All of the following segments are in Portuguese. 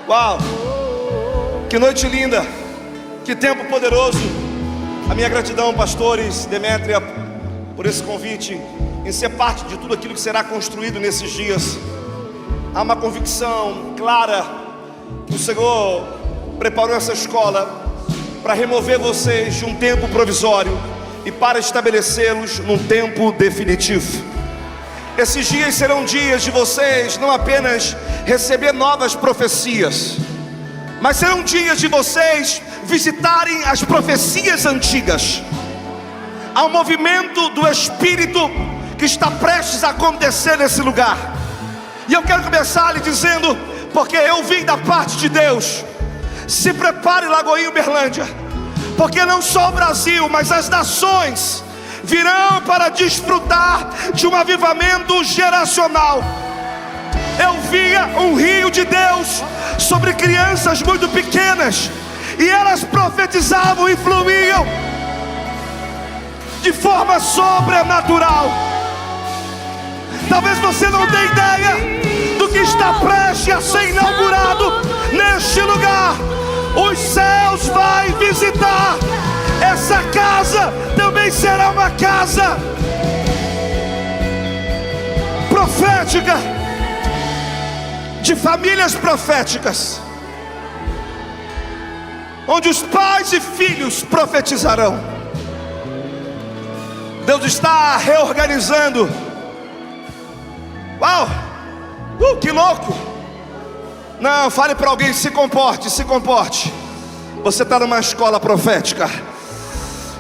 Uau! Que noite linda! Que tempo poderoso! A minha gratidão, pastores, Demétria, por esse convite em ser parte de tudo aquilo que será construído nesses dias. Há uma convicção clara que o Senhor preparou essa escola para remover vocês de um tempo provisório e para estabelecê-los num tempo definitivo. Esses dias serão dias de vocês não apenas receber novas profecias, mas serão dias de vocês visitarem as profecias antigas. Há um movimento do Espírito que está prestes a acontecer nesse lugar. E eu quero começar lhe dizendo, porque eu vim da parte de Deus: se prepare, Lagoinha, Uberlândia, porque não só o Brasil, mas as nações virão para desfrutar de um avivamento geracional. Eu via um rio de Deus sobre crianças muito pequenas, e elas profetizavam e fluíam de forma sobrenatural. Talvez você não tenha ideia do que está prestes a ser inaugurado neste lugar. Os céus vai visitar. Essa casa também será uma casa profética, de famílias proféticas, onde os pais e filhos profetizarão. Deus está reorganizando. Uau! Que louco! Não, fale para alguém: se comporte, se comporte. Você está numa escola profética.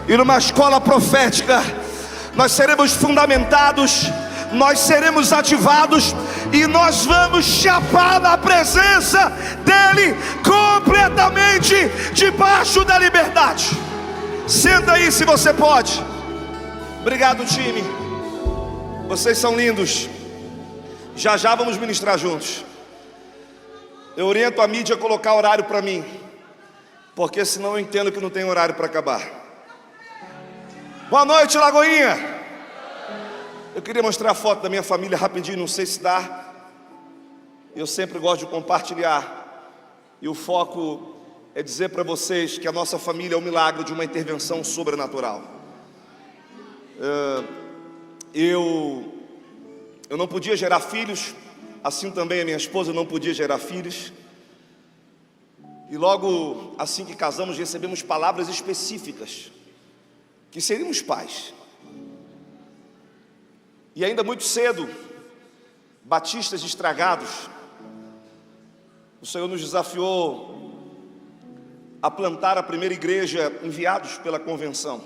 E numa escola profética nós seremos fundamentados, nós seremos ativados, e nós vamos chapar na presença dEle completamente, debaixo da liberdade. Senta aí se você pode. Obrigado, time. Vocês são lindos. Já já vamos ministrar juntos. Eu oriento a mídia a colocar horário para mim, porque senão eu entendo que não tem horário para acabar. Boa noite, Lagoinha. Eu queria mostrar a foto da minha família rapidinho, não sei se dá. Eu sempre gosto de compartilhar, e o foco é dizer para vocês que a nossa família é um milagre de uma intervenção sobrenatural. Eu não podia gerar filhos, assim também a minha esposa não podia gerar filhos. E logo assim que casamos, recebemos palavras específicas que seríamos pais. E ainda muito cedo, batistas estragados, o Senhor nos desafiou a plantar a primeira igreja, enviados pela convenção.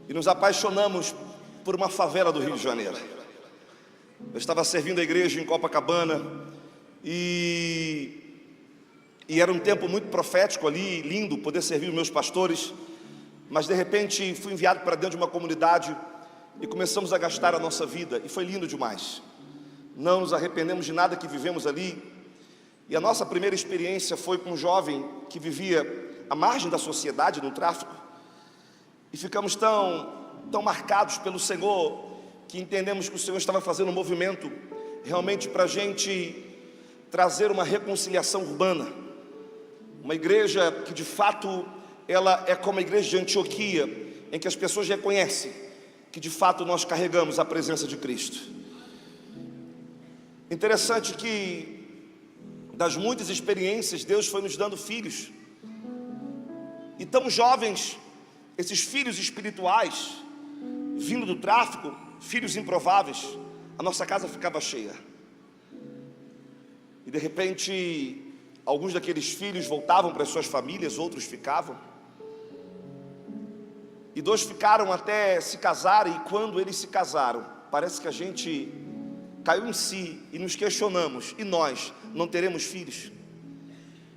E nos apaixonamos por uma favela do Rio de Janeiro. Eu estava servindo a igreja em Copacabana, e era um tempo muito profético ali, lindo poder servir os meus pastores. Mas de repente fui enviado para dentro de uma comunidade e começamos a gastar a nossa vida, e foi lindo demais. Não nos arrependemos de nada que vivemos ali. E a nossa primeira experiência foi com um jovem que vivia à margem da sociedade, no tráfico. E ficamos tão marcados pelo Senhor, que entendemos que o Senhor estava fazendo um movimento realmente para a gente trazer uma reconciliação urbana. Uma igreja que de fato ela é como a igreja de Antioquia, em que as pessoas reconhecem que de fato nós carregamos a presença de Cristo. Interessante que das muitas experiências, Deus foi nos dando filhos. E tão jovens, esses filhos espirituais, vindo do tráfico, filhos improváveis, a nossa casa ficava cheia. E de repente, alguns daqueles filhos voltavam para as suas famílias, outros ficavam. E dois ficaram até se casarem, e quando eles se casaram, parece que a gente caiu em si e nos questionamos: e nós não teremos filhos?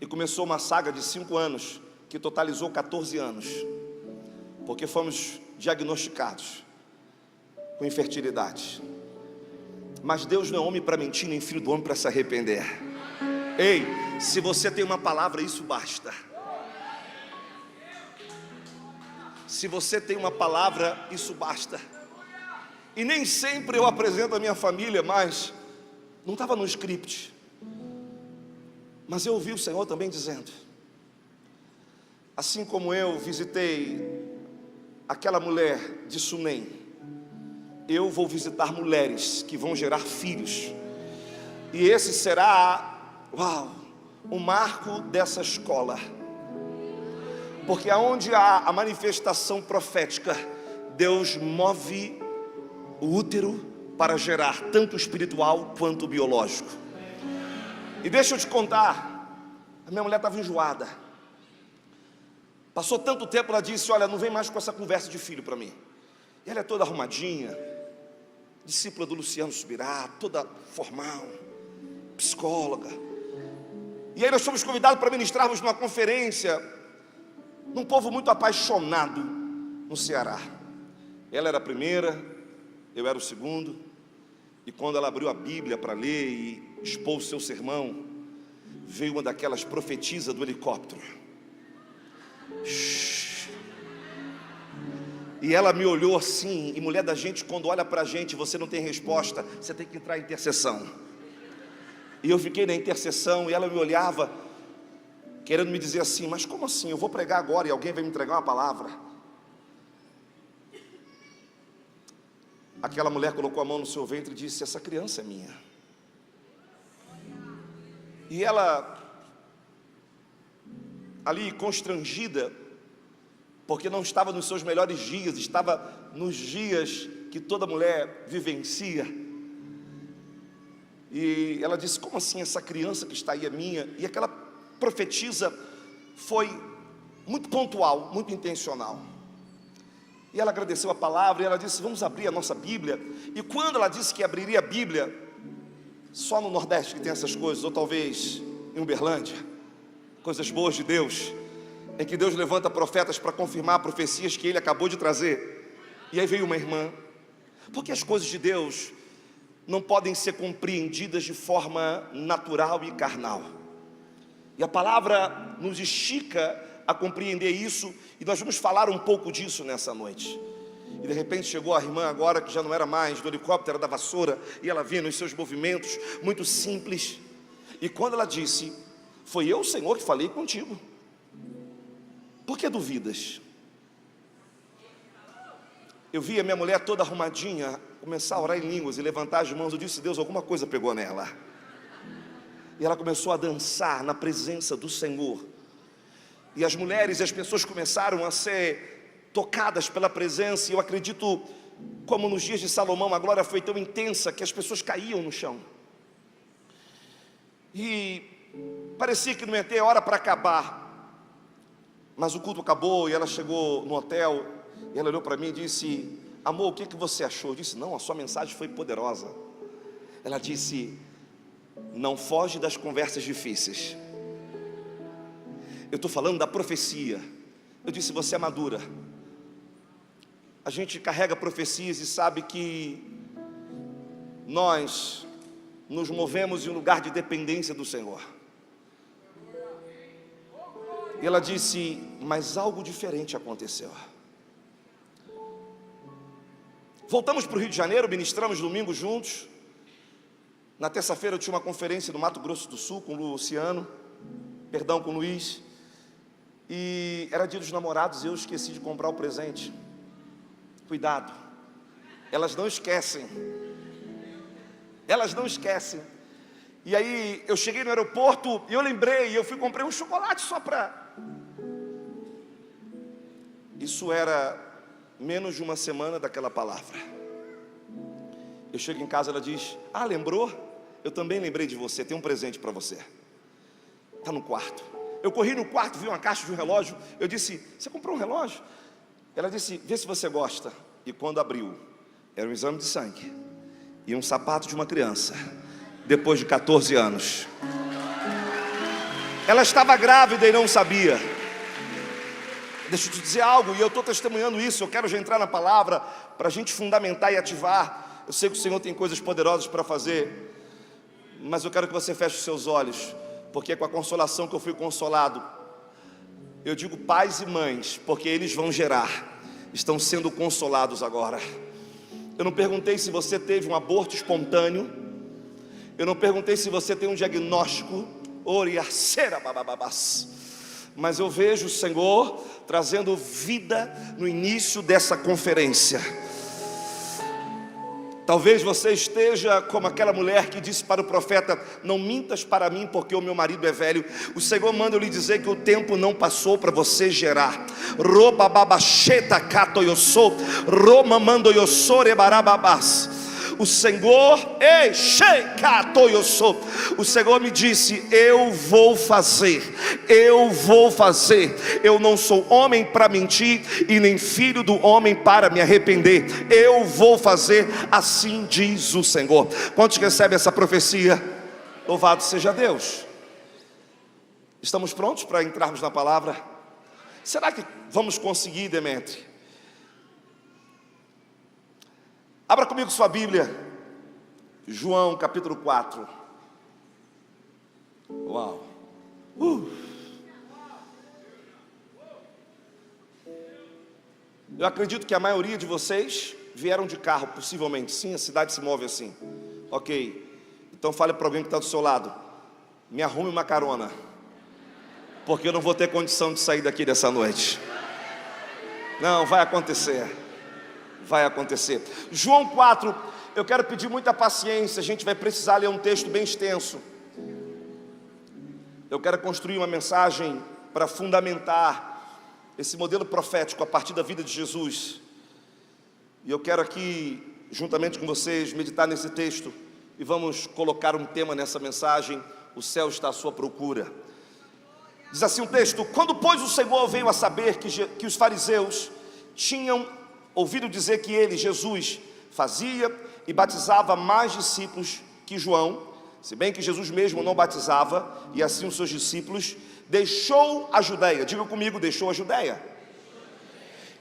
E começou uma saga de 5 anos, que totalizou 14 anos, porque fomos diagnosticados com infertilidade. Mas Deus não é homem para mentir, nem filho do homem para se arrepender. Ei, se você tem uma palavra, isso basta. Se você tem uma palavra, isso basta. E nem sempre eu apresento a minha família, mas não estava no script. Mas eu ouvi o Senhor também dizendo: assim como eu visitei aquela mulher de Sunem, eu vou visitar mulheres que vão gerar filhos. E esse será, o marco dessa escola. Porque aonde há a manifestação profética, Deus move o útero para gerar tanto o espiritual quanto o biológico. E deixa eu te contar, a minha mulher estava enjoada. Passou tanto tempo, ela disse: olha, não vem mais com essa conversa de filho para mim. E ela é toda arrumadinha, discípula do Luciano Subirá, toda formal, psicóloga. E aí nós fomos convidados para ministrarmos numa conferência, num povo muito apaixonado no Ceará. Ela era a primeira, eu era o segundo. E quando ela abriu a Bíblia para ler e expôs o seu sermão, veio uma daquelas profetisas do helicóptero. E ela me olhou assim. E mulher da gente, quando olha para a gente, você não tem resposta, você tem que entrar em intercessão. E eu fiquei na intercessão e ela me olhava, querendo me dizer assim: mas como assim? Eu vou pregar agora e alguém vai me entregar uma palavra? Aquela mulher colocou a mão no seu ventre e disse: essa criança é minha. E ela, ali constrangida, porque não estava nos seus melhores dias, estava nos dias que toda mulher vivencia. E ela disse: como assim essa criança que está aí é minha? E aquela profetisa foi muito pontual, muito intencional. E ela agradeceu a palavra e ela disse: vamos abrir a nossa Bíblia. E quando ela disse que abriria a Bíblia, só no Nordeste que tem essas coisas, ou talvez em Uberlândia, coisas boas de Deus, em que Deus levanta profetas para confirmar profecias que Ele acabou de trazer. E aí veio uma irmã, porque as coisas de Deus não podem ser compreendidas de forma natural e carnal. E a palavra nos estica a compreender isso, e nós vamos falar um pouco disso nessa noite. E de repente chegou a irmã agora, que já não era mais do helicóptero, era da vassoura, e ela vinha nos seus movimentos muito simples. E quando ela disse: foi eu, Senhor, que falei contigo, por que duvidas? Eu vi a minha mulher toda arrumadinha começar a orar em línguas e levantar as mãos. Eu disse: Deus, alguma coisa pegou nela. E ela começou a dançar na presença do Senhor. E as mulheres e as pessoas começaram a ser tocadas pela presença. E eu acredito, como nos dias de Salomão, a glória foi tão intensa que as pessoas caíam no chão. E parecia que não ia ter hora para acabar. Mas o culto acabou e ela chegou no hotel. E ela olhou para mim e disse: amor, o que você achou? Eu disse: não, a sua mensagem foi poderosa. Ela disse: não foge das conversas difíceis. Eu estou falando da profecia. Eu disse: você é madura. A gente carrega profecias e sabe que nós nos movemos em um lugar de dependência do Senhor. E ela disse: mas algo diferente aconteceu. Voltamos para o Rio de Janeiro, ministramos domingo juntos. Na terça-feira eu tinha uma conferência no Mato Grosso do Sul com o com o Luiz. E era dia dos namorados e eu esqueci de comprar o presente. Cuidado, elas não esquecem. Elas não esquecem. E aí eu cheguei no aeroporto e eu lembrei, e eu fui comprei um chocolate só para... Isso era menos de uma semana daquela palavra. Eu chego em casa, ela diz: ah, lembrou? Eu também lembrei de você, tem um presente para você. Está no quarto. Eu corri no quarto, vi uma caixa de um relógio. Eu disse: você comprou um relógio? Ela disse: vê se você gosta. E quando abriu, era um exame de sangue e um sapato de uma criança, depois de 14 anos. Ela estava grávida e não sabia. Deixa eu te dizer algo, e eu estou testemunhando isso. Eu quero já entrar na palavra para a gente fundamentar e ativar. Eu sei que o Senhor tem coisas poderosas para fazer, mas eu quero que você feche os seus olhos, porque com a consolação que eu fui consolado, eu digo pais e mães, porque eles vão gerar, estão sendo consolados agora. Eu não perguntei se você teve um aborto espontâneo, eu não perguntei se você tem um diagnóstico, oriacera babababás. Mas eu vejo o Senhor trazendo vida no início dessa conferência. Talvez você esteja como aquela mulher que disse para o profeta: não mintas para mim, porque o meu marido é velho. O Senhor manda eu lhe dizer que o tempo não passou para você gerar. Robababacheta catoyossou, romamando yossore barababás. O Senhor, o Senhor me disse: eu vou fazer. Eu não sou homem para mentir e nem filho do homem para me arrepender. Eu vou fazer, assim diz o Senhor. Quantos recebem essa profecia? Louvado seja Deus. Estamos prontos para entrarmos na palavra? Será que vamos conseguir, Demetri? Abra comigo sua Bíblia, João capítulo 4. Uau! Eu acredito que a maioria de vocês vieram de carro, possivelmente. Sim, a cidade se move assim. Ok, então fale para alguém que está do seu lado: me arrume uma carona, porque eu não vou ter condição de sair daqui dessa noite. Não, vai acontecer. Vai acontecer. João 4, eu quero pedir muita paciência. A gente vai precisar ler um texto bem extenso. Eu quero construir uma mensagem para fundamentar esse modelo profético a partir da vida de Jesus. E eu quero aqui, juntamente com vocês, meditar nesse texto. E vamos colocar um tema nessa mensagem: o céu está à sua procura. Diz assim o texto: quando pois o Senhor veio a saber que os fariseus tinham ouvido dizer que ele, Jesus, fazia e batizava mais discípulos que João, se bem que Jesus mesmo não batizava, e assim os seus discípulos, deixou a Judeia. Diga comigo: deixou a Judeia.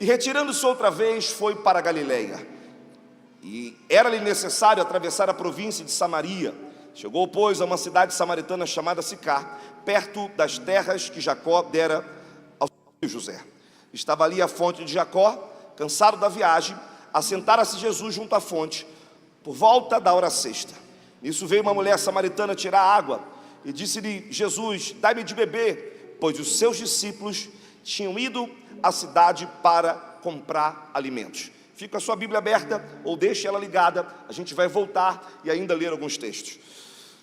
E retirando-se outra vez, foi para a Galileia. E era-lhe necessário atravessar a província de Samaria. Chegou, pois, a uma cidade samaritana chamada Sicar, perto das terras que Jacó dera ao filho José. Estava ali a fonte de Jacó. Cansado da viagem, assentara-se Jesus junto à fonte, por volta da hora sexta. Nisso veio uma mulher samaritana tirar água, e disse-lhe Jesus: dai-me de beber, pois os seus discípulos tinham ido à cidade para comprar alimentos. Fica a sua Bíblia aberta, ou deixe ela ligada, a gente vai voltar e ainda ler alguns textos.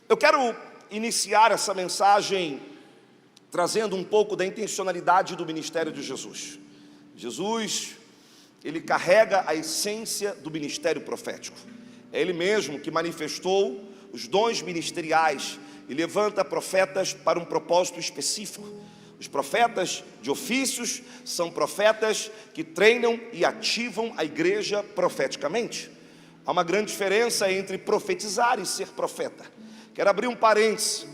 Eu quero iniciar essa mensagem trazendo um pouco da intencionalidade do ministério de Jesus. Jesus, ele carrega a essência do ministério profético. É ele mesmo que manifestou os dons ministeriais e levanta profetas para um propósito específico. Os profetas de ofícios são profetas que treinam e ativam a igreja profeticamente. Há uma grande diferença entre profetizar e ser profeta. Quero abrir um parênteses.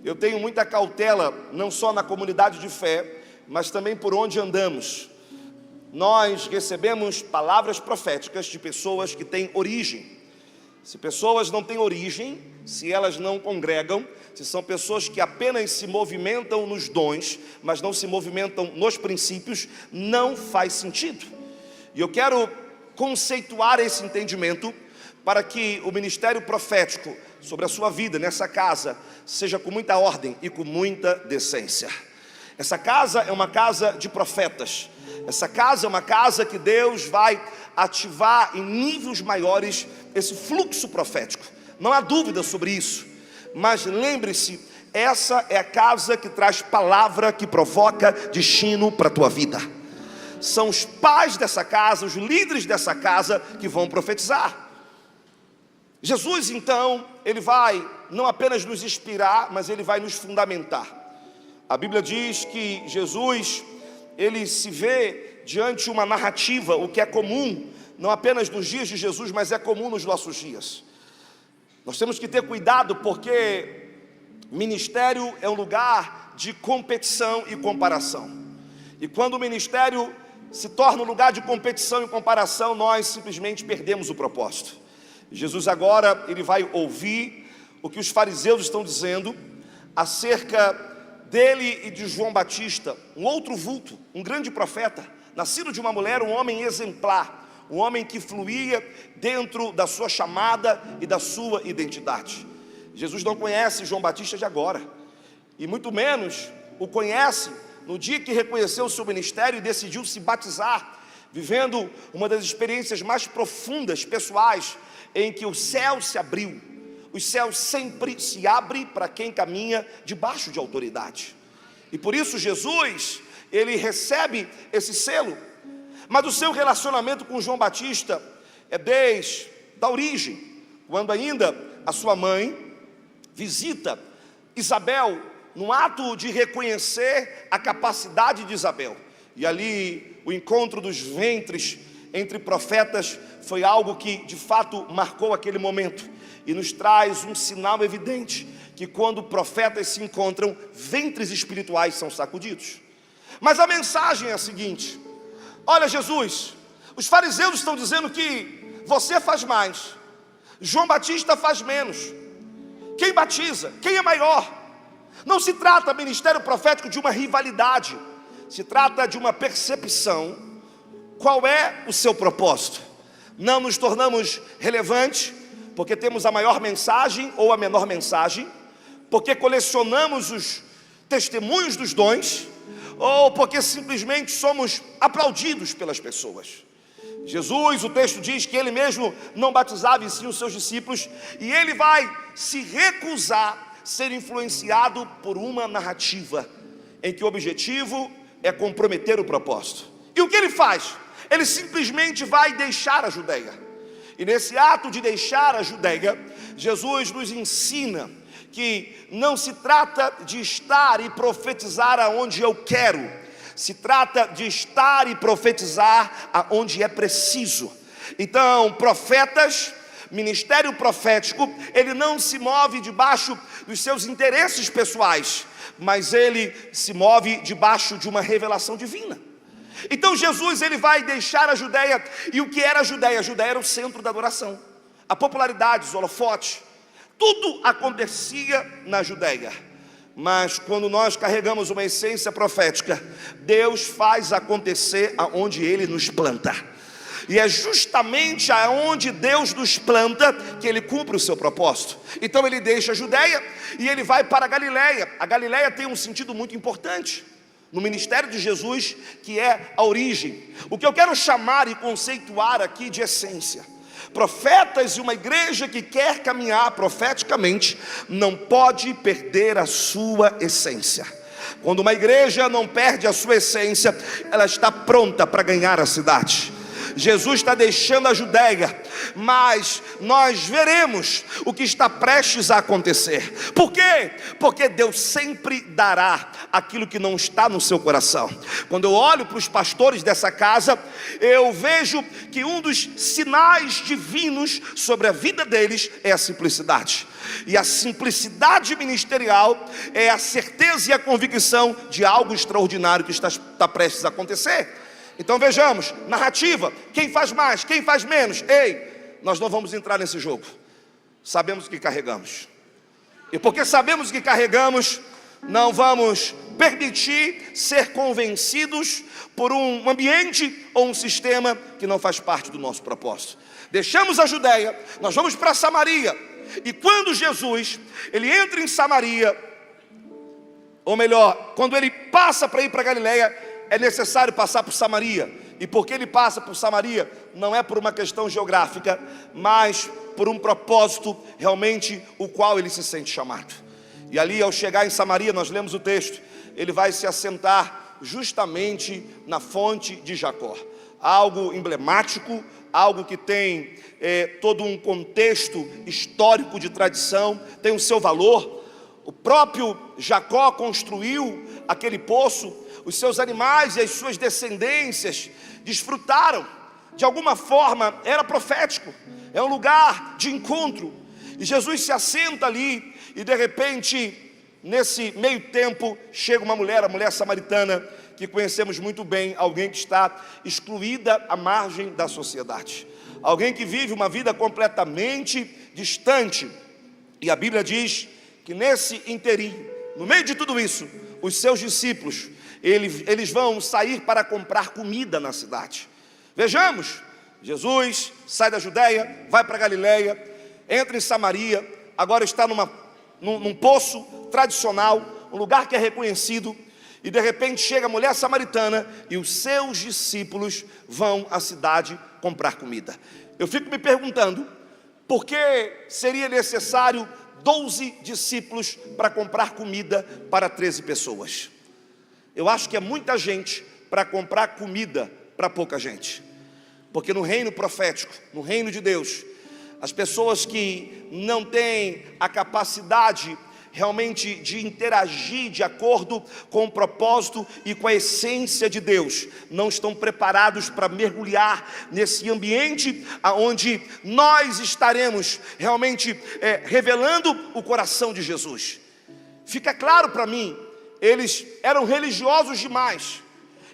Eu tenho muita cautela, não só na comunidade de fé, mas também por onde andamos. Nós recebemos palavras proféticas de pessoas que têm origem. Se pessoas não têm origem, se elas não congregam, se são pessoas que apenas se movimentam nos dons, mas não se movimentam nos princípios, não faz sentido. E eu quero conceituar esse entendimento para que o ministério profético sobre a sua vida nessa casa seja com muita ordem e com muita decência. Essa casa é uma casa de profetas. Essa casa é uma casa que Deus vai ativar em níveis maiores esse fluxo profético. Não há dúvida sobre isso. Mas lembre-se, essa é a casa que traz palavra que provoca destino para a tua vida. São os pais dessa casa, os líderes dessa casa que vão profetizar. Jesus, então, ele vai não apenas nos inspirar, mas ele vai nos fundamentar. A Bíblia diz que Jesus, ele se vê diante de uma narrativa, o que é comum, não apenas nos dias de Jesus, mas é comum nos nossos dias. Nós temos que ter cuidado, porque ministério é um lugar de competição e comparação. E quando o ministério se torna um lugar de competição e comparação, nós simplesmente perdemos o propósito. Jesus agora, ele vai ouvir o que os fariseus estão dizendo acerca dele e de João Batista, um outro vulto, um grande profeta, nascido de uma mulher, um homem exemplar, um homem que fluía dentro da sua chamada e da sua identidade. Jesus não conhece João Batista de agora. e muito menos o conhece no dia que reconheceu o seu ministério e decidiu se batizar, vivendo uma das experiências mais profundas, pessoais, em que o céu se abriu. Os céus sempre se abrem para quem caminha debaixo de autoridade. E por isso Jesus, ele recebe esse selo. Mas o seu relacionamento com João Batista é desde a origem, quando ainda a sua mãe visita Isabel, num ato de reconhecer a capacidade de Isabel. E ali o encontro dos ventres entre profetas foi algo que de fato marcou aquele momento e nos traz um sinal evidente que quando profetas se encontram, ventres espirituais são sacudidos. Mas a mensagem é a seguinte: olha, Jesus, os fariseus estão dizendo que você faz mais, João Batista faz menos. Quem batiza? Quem é maior? Não se trata, ministério profético, de uma rivalidade. Se trata de uma percepção. Qual é o seu propósito? Não nos tornamos relevantes porque temos a maior mensagem ou a menor mensagem, porque colecionamos os testemunhos dos dons, ou porque simplesmente somos aplaudidos pelas pessoas. Jesus, o texto diz que ele mesmo não batizava, e sim os seus discípulos, e ele vai se recusar a ser influenciado por uma narrativa em que o objetivo é comprometer o propósito. E o que ele faz? Ele simplesmente vai deixar a Judeia. E nesse ato de deixar a Judeia, Jesus nos ensina que não se trata de estar e profetizar aonde eu quero, se trata de estar e profetizar aonde é preciso. Então, profetas, ministério profético, ele não se move debaixo dos seus interesses pessoais, mas ele se move debaixo de uma revelação divina. Então Jesus, ele vai deixar a Judeia. E o que era a Judeia? A Judeia era o centro da adoração, a popularidade, os holofotes, tudo acontecia na Judeia. Mas quando nós carregamos uma essência profética, Deus faz acontecer aonde Ele nos planta. E é justamente aonde Deus nos planta que Ele cumpre o seu propósito. Então Ele deixa a Judeia e Ele vai para a Galileia. A Galileia tem um sentido muito importante no ministério de Jesus, que é a origem. O que eu quero chamar e conceituar aqui de essência: profetas e uma igreja que quer caminhar profeticamente não pode perder a sua essência. Quando uma igreja não perde a sua essência, ela está pronta para ganhar a cidade. Jesus está deixando a Judeia, mas nós veremos o que está prestes a acontecer. Por quê? Porque Deus sempre dará aquilo que não está no seu coração. Quando eu olho para os pastores dessa casa, eu vejo que um dos sinais divinos sobre a vida deles é a simplicidade. E a simplicidade ministerial é a certeza e a convicção de algo extraordinário que está prestes a acontecer. Então vejamos, narrativa, quem faz mais, quem faz menos. Ei, nós não vamos entrar nesse jogo. Sabemos o que carregamos. E porque sabemos o que carregamos, não vamos permitir ser convencidos por um ambiente ou um sistema que não faz parte do nosso propósito. Deixamos a Judeia, nós vamos para Samaria. E quando Jesus, ele entra em Samaria, ou melhor, quando ele passa para ir para Galileia, é necessário passar por Samaria. E porque ele passa por Samaria, não é por uma questão geográfica, mas por um propósito realmente o qual ele se sente chamado. E ali, ao chegar em Samaria, nós lemos o texto, ele vai se assentar justamente na fonte de Jacó. Algo emblemático, algo que tem todo um contexto histórico de tradição, tem o seu valor. O próprio Jacó construiu aquele poço, os seus animais e as suas descendências desfrutaram. De alguma forma era profético, é um lugar de encontro. E Jesus se assenta ali e de repente, nesse meio tempo, chega uma mulher, a mulher samaritana, que conhecemos muito bem, alguém que está excluída à margem da sociedade, alguém que vive uma vida completamente distante. E a Bíblia diz que nesse interim, no meio de tudo isso, os seus discípulos, eles vão sair para comprar comida na cidade. Vejamos, Jesus sai da Judeia, vai para Galileia, entra em Samaria, agora está num poço tradicional, um lugar que é reconhecido, e de repente chega a mulher samaritana e os seus discípulos vão à cidade comprar comida. Eu fico me perguntando, por que seria necessário 12 discípulos para comprar comida para 13 pessoas? Eu acho que é muita gente para comprar comida para pouca gente. Porque no reino profético, no reino de Deus, as pessoas que não têm a capacidade realmente de interagir de acordo com o propósito e com a essência de Deus, não estão preparados para mergulhar nesse ambiente onde nós estaremos realmente revelando o coração de Jesus. Fica claro para mim, eles eram religiosos demais,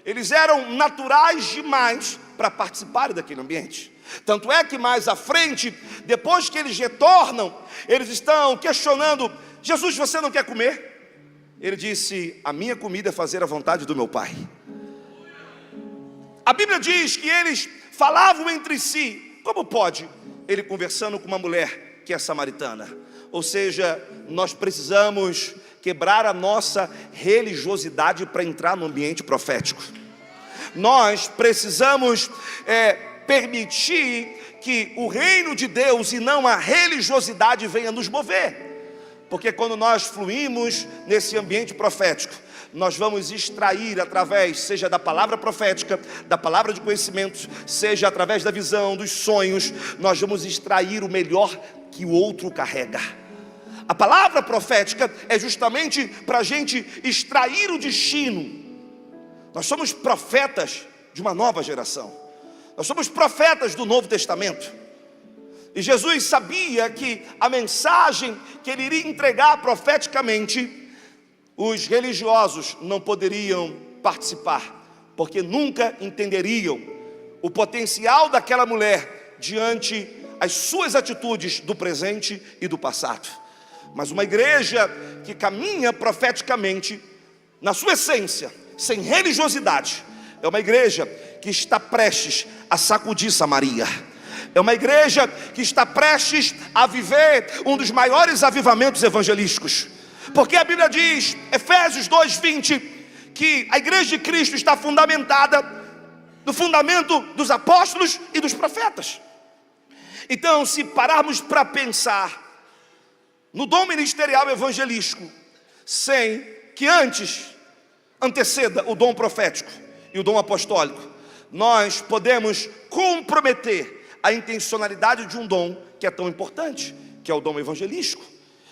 eles eram naturais demais para participarem daquele ambiente. Tanto é que mais à frente, depois que eles retornam, eles estão questionando: Jesus, você não quer comer? Ele disse: a minha comida é fazer a vontade do meu Pai. A Bíblia diz que eles falavam entre si. Como pode ele conversando com uma mulher que é samaritana? Ou seja, nós precisamos quebrar a nossa religiosidade para entrar no ambiente profético. Nós precisamos permitir que o reino de Deus e não a religiosidade venha nos mover. Porque quando nós fluímos nesse ambiente profético, nós vamos extrair através, seja da palavra profética, da palavra de conhecimento, seja através da visão, dos sonhos, nós vamos extrair o melhor que o outro carrega. A palavra profética é justamente para a gente extrair o destino. Nós somos profetas de uma nova geração. Nós somos profetas do Novo Testamento. E Jesus sabia que a mensagem que ele iria entregar profeticamente, os religiosos não poderiam participar, porque nunca entenderiam o potencial daquela mulher diante as suas atitudes do presente e do passado. Mas uma igreja que caminha profeticamente, na sua essência, sem religiosidade, é uma igreja que está prestes a sacudir Samaria. É uma igreja que está prestes a viver um dos maiores avivamentos evangelísticos. Porque a Bíblia diz, Efésios 2:20, que a igreja de Cristo está fundamentada no fundamento dos apóstolos e dos profetas. Então, se pararmos para pensar no dom ministerial evangelístico, sem que antes anteceda o dom profético e o dom apostólico, nós podemos comprometer a intencionalidade de um dom que é tão importante, que é o dom evangelístico.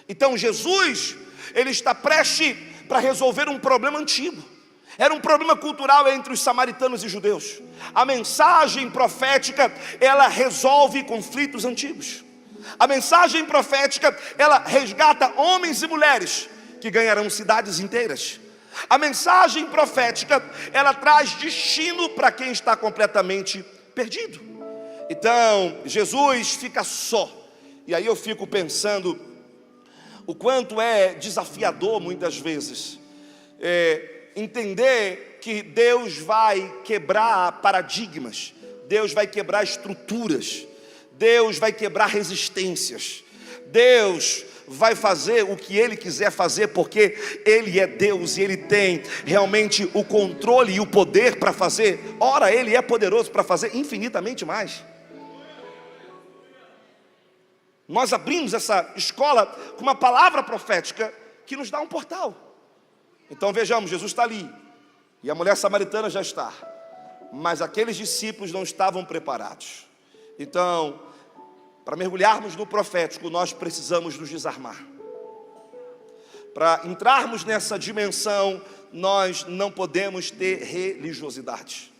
Então Jesus, ele está prestes para resolver um problema antigo. Era um problema cultural entre os samaritanos e judeus. A mensagem profética, ela resolve conflitos antigos. A mensagem profética, ela resgata homens e mulheres que ganharão cidades inteiras. A mensagem profética, ela traz destino para quem está completamente perdido. Então, Jesus fica só. E aí eu fico pensando o quanto é desafiador muitas vezes entender que Deus vai quebrar paradigmas, Deus vai quebrar estruturas, Deus vai quebrar resistências, Deus vai fazer o que Ele quiser fazer, porque Ele é Deus e Ele tem realmente o controle e o poder para fazer. Ora, Ele é poderoso para fazer infinitamente mais. Nós abrimos essa escola com uma palavra profética que nos dá um portal. Então vejamos, Jesus está ali e a mulher samaritana já está, mas aqueles discípulos não estavam preparados. Então, para mergulharmos no profético, nós precisamos nos desarmar. Para entrarmos nessa dimensão, nós não podemos ter religiosidade.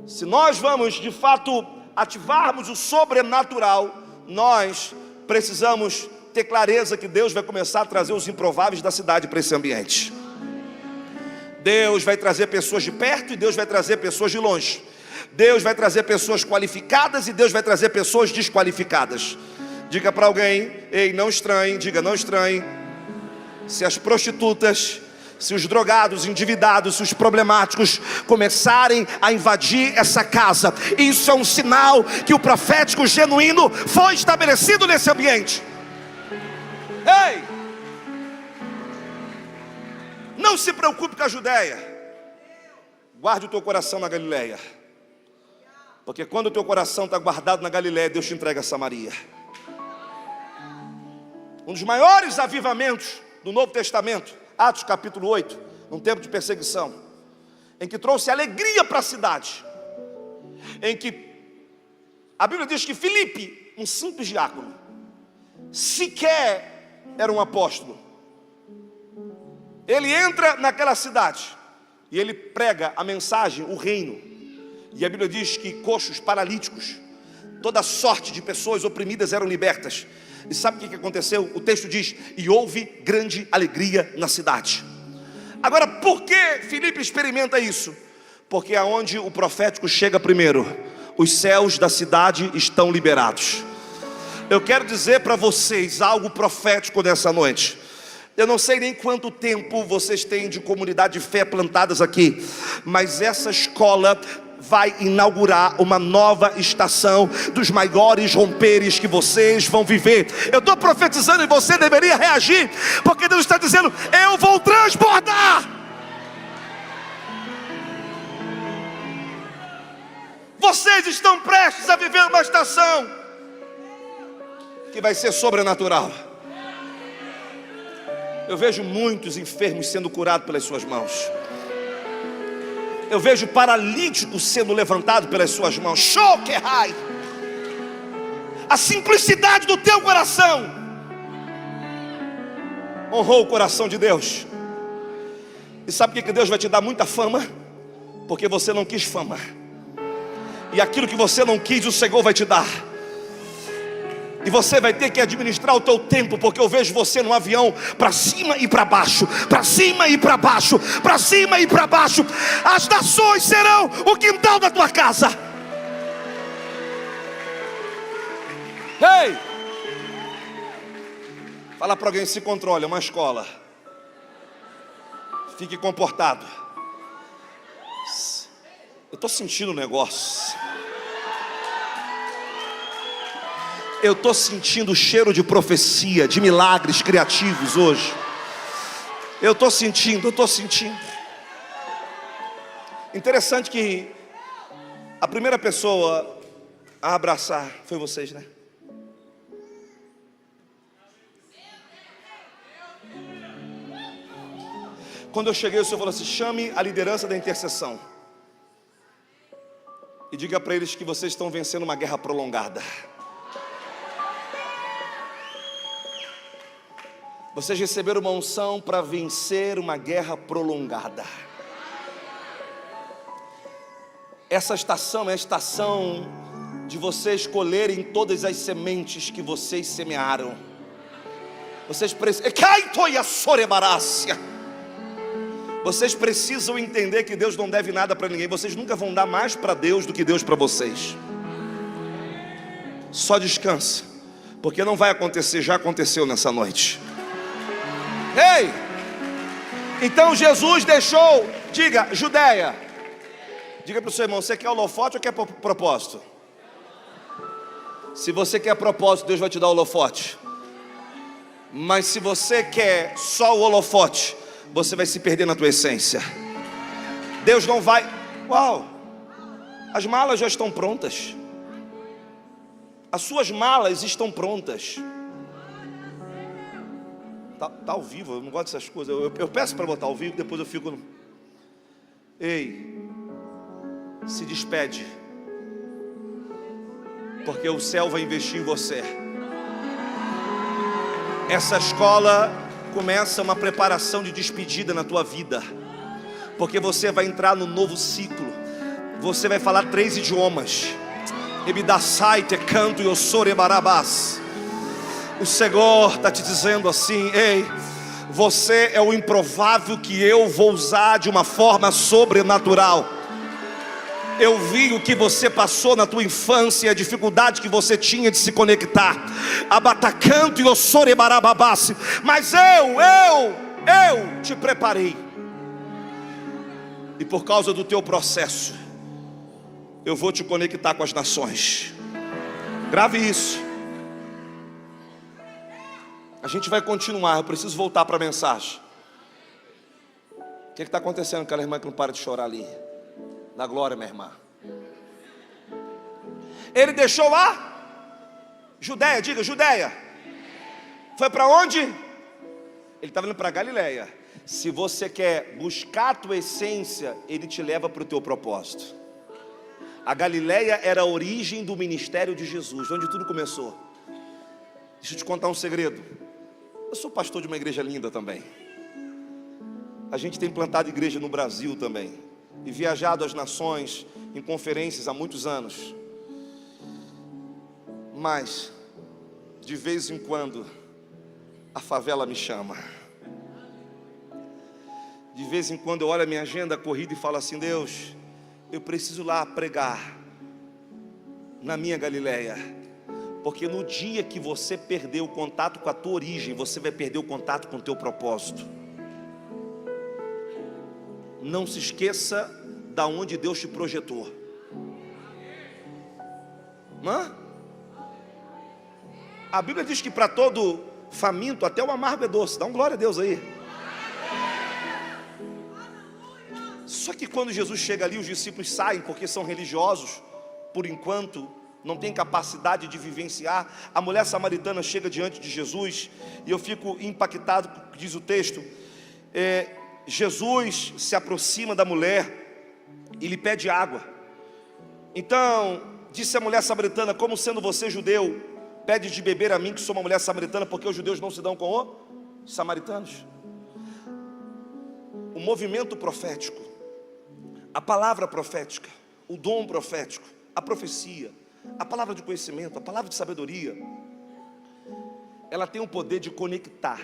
Se nós vamos de fato ativarmos o sobrenatural, nós precisamos ter clareza que Deus vai começar a trazer os improváveis da cidade para esse ambiente. Deus vai trazer pessoas de perto e Deus vai trazer pessoas de longe. Deus vai trazer pessoas qualificadas e Deus vai trazer pessoas desqualificadas. Diga para alguém: ei, não estranhe, diga, não estranhe. Se as prostitutas, se os drogados, endividados, se os problemáticos começarem a invadir essa casa, isso é um sinal que o profético genuíno foi estabelecido nesse ambiente. Ei! Não se preocupe com a Judéia. Guarde o teu coração na Galileia. Porque quando o teu coração está guardado na Galileia, Deus te entrega a Samaria. Um dos maiores avivamentos do Novo Testamento, Atos capítulo 8, num tempo de perseguição, em que trouxe alegria para a cidade, em que a Bíblia diz que Filipe, um simples diácono, sequer era um apóstolo, ele entra naquela cidade e ele prega a mensagem, o reino. E a Bíblia diz que coxos, paralíticos, toda sorte de pessoas oprimidas eram libertas. E sabe o que aconteceu? O texto diz: e houve grande alegria na cidade. Agora, por que Filipe experimenta isso? Porque aonde o profético chega primeiro, os céus da cidade estão liberados. Eu quero dizer para vocês algo profético nessa noite. Eu não sei nem quanto tempo vocês têm de comunidade de fé plantadas aqui, mas essa escola vai inaugurar uma nova estação dos maiores romperes que vocês vão viver. Eu estou profetizando e você deveria reagir, porque Deus está dizendo: eu vou transbordar. Vocês estão prestes a viver uma estação que vai ser sobrenatural. Eu vejo muitos enfermos sendo curados pelas suas mãos. Eu vejo paralíticos sendo levantados pelas suas mãos. Show que rai! A simplicidade do teu coração honrou o coração de Deus. E sabe por que Deus vai te dar muita fama? Porque você não quis fama. E aquilo que você não quis, o Senhor vai te dar. E você vai ter que administrar o teu tempo, porque eu vejo você num avião para cima e para baixo, para cima e para baixo, para cima e para baixo. As nações serão o quintal da tua casa. Ei! Fala para alguém: se controle, é uma escola. Fique comportado. Eu estou sentindo um negócio. Eu estou sentindo o cheiro de profecia, de milagres criativos hoje. Eu estou sentindo. Interessante que a primeira pessoa a abraçar foi vocês, né? Quando eu cheguei, o Senhor falou assim: chame a liderança da intercessão e diga para eles que vocês estão vencendo uma guerra prolongada. Vocês receberam uma unção para vencer uma guerra prolongada. Essa estação é a estação de vocês colherem todas as sementes que vocês semearam. Vocês precisam entender que Deus não deve nada para ninguém. Vocês nunca vão dar mais para Deus do que Deus para vocês. Só descansa, porque não vai acontecer, já aconteceu nessa noite. Ei! Então Jesus deixou, diga, Judéia. Diga para o seu irmão: você quer holofote ou quer propósito? Se você quer propósito, Deus vai te dar holofote. Mas se você quer só o holofote, você vai se perder na tua essência. Deus não vai... Uau! As malas já estão prontas. As suas malas estão prontas. Tá ao vivo, eu não gosto dessas coisas. Eu peço para botar ao vivo, depois eu fico... Ei, se despede, porque o céu vai investir em você. Essa escola começa uma preparação de despedida na tua vida, porque você vai entrar no novo ciclo. Você vai falar 3 idiomas. Ebidasai te canto e osore barabás. O Senhor está te dizendo assim: ei, você é o improvável que eu vou usar de uma forma sobrenatural. Eu vi o que você passou na tua infância, a dificuldade que você tinha de se conectar. Abatacanto e ossorebarababás. Mas eu te preparei. E por causa do teu processo, eu vou te conectar com as nações. Grave isso. A gente vai continuar, eu preciso voltar para a mensagem. que está acontecendo com aquela irmã que não para de chorar ali? Na glória, minha irmã. Ele deixou lá Judéia, diga Judéia. Foi para onde? Ele estava indo para Galileia. Se você quer buscar a tua essência, Ele te leva para o teu propósito. A Galileia era a origem do ministério de Jesus, onde tudo começou. Deixa eu te contar um segredo. Eu sou pastor de uma igreja linda também. A gente tem plantado igreja no Brasil também, e viajado às nações, em conferências há muitos anos. Mas, de vez em quando, a favela me chama. De vez em quando eu olho a minha agenda corrida e falo assim: Deus, eu preciso lá pregar na minha Galileia. Porque no dia que você perder o contato com a tua origem, você vai perder o contato com o teu propósito. Não se esqueça da onde Deus te projetou. A Bíblia diz que para todo faminto até o amargo é doce. Dá um glória a Deus aí. Só que quando Jesus chega ali, os discípulos saem porque são religiosos, por enquanto não tem capacidade de vivenciar. A mulher samaritana chega diante de Jesus, e eu fico impactado, diz o texto. Jesus se aproxima da mulher e lhe pede água. Então disse a mulher samaritana: como sendo você judeu, pede de beber a mim, que sou uma mulher samaritana? Porque os judeus não se dão com os samaritanos. O movimento profético, a palavra profética, o dom profético, a profecia, a palavra de conhecimento, a palavra de sabedoria, ela tem o poder de conectar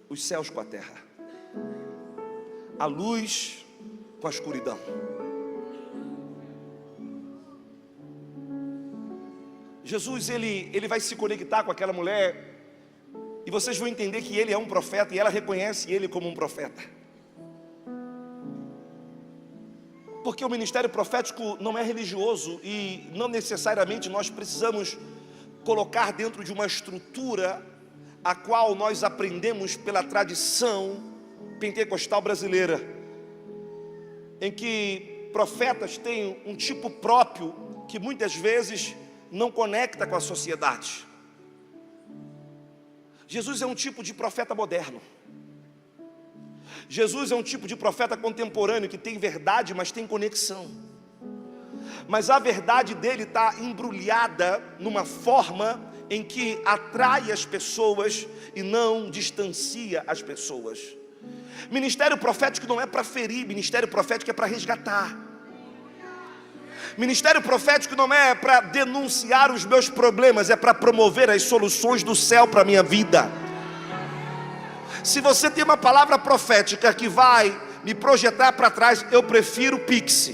os céus com a terra, a luz com a escuridão. Jesus, ele vai se conectar com aquela mulher, e vocês vão entender que ele é um profeta, e ela reconhece ele como um profeta. Porque o ministério profético não é religioso, e não necessariamente nós precisamos colocar dentro de uma estrutura a qual nós aprendemos pela tradição pentecostal brasileira, em que profetas têm um tipo próprio que muitas vezes não conecta com a sociedade. Jesus é um tipo de profeta moderno. Jesus é um tipo de profeta contemporâneo que tem verdade, mas tem conexão. Mas a verdade dele está embrulhada numa forma em que atrai as pessoas e não distancia as pessoas. Ministério profético não é para ferir, ministério profético é para resgatar. Ministério profético não é para denunciar os meus problemas, é para promover as soluções do céu para a minha vida. Se você tem uma palavra profética que vai me projetar para trás, eu prefiro Pix,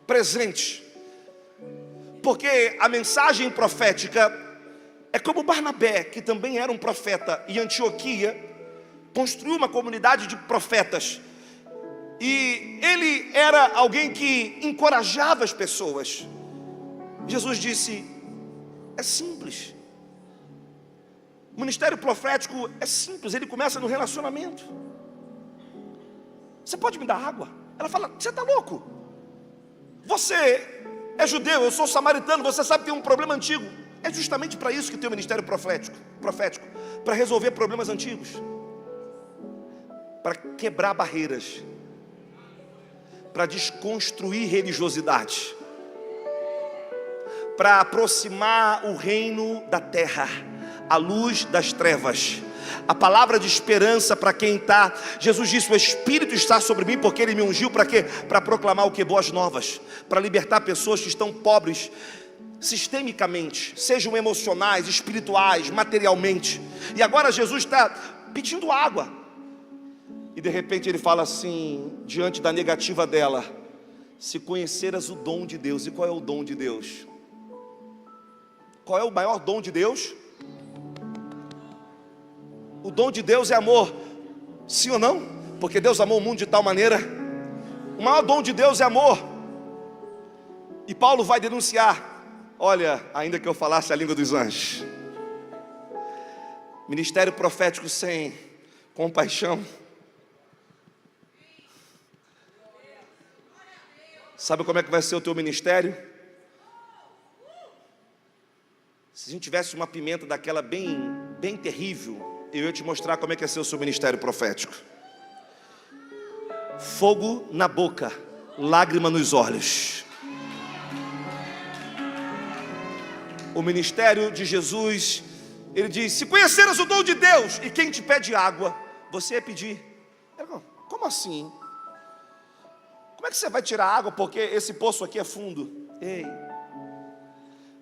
presente. Porque a mensagem profética é como Barnabé, que também era um profeta, e Antioquia construiu uma comunidade de profetas, e ele era alguém que encorajava as pessoas. Jesus disse: é simples. O ministério profético é simples, ele começa no relacionamento. Você pode me dar água? Ela fala: você está louco? Você é judeu, eu sou samaritano, você sabe que tem um problema antigo. É justamente para isso que tem o ministério profético, para resolver problemas antigos, para quebrar barreiras, para desconstruir religiosidade, para aproximar o reino da terra, a luz das trevas, a palavra de esperança para quem está. Jesus disse: o Espírito está sobre mim, porque Ele me ungiu para quê? Para proclamar o que? Boas novas, para libertar pessoas que estão pobres sistemicamente, sejam emocionais, espirituais, materialmente. E agora Jesus está pedindo água, e de repente Ele fala assim, diante da negativa dela: se conheceras o dom de Deus. E qual é o dom de Deus? Qual é o maior dom de Deus? O dom de Deus é amor, sim ou não? Porque Deus amou o mundo de tal maneira. O maior dom de Deus é amor. E Paulo vai denunciar: olha, ainda que eu falasse a língua dos anjos, ministério profético sem compaixão. Sabe como é que vai ser o teu ministério? Se a gente tivesse uma pimenta daquela bem terrível, eu ia te mostrar como é que ia ser o seu ministério profético. Fogo na boca, lágrima nos olhos. O ministério de Jesus, ele diz: se conheceras o dom de Deus e quem te pede água, você ia pedir. Como assim? Como é que você vai tirar água porque esse poço aqui é fundo? Ei,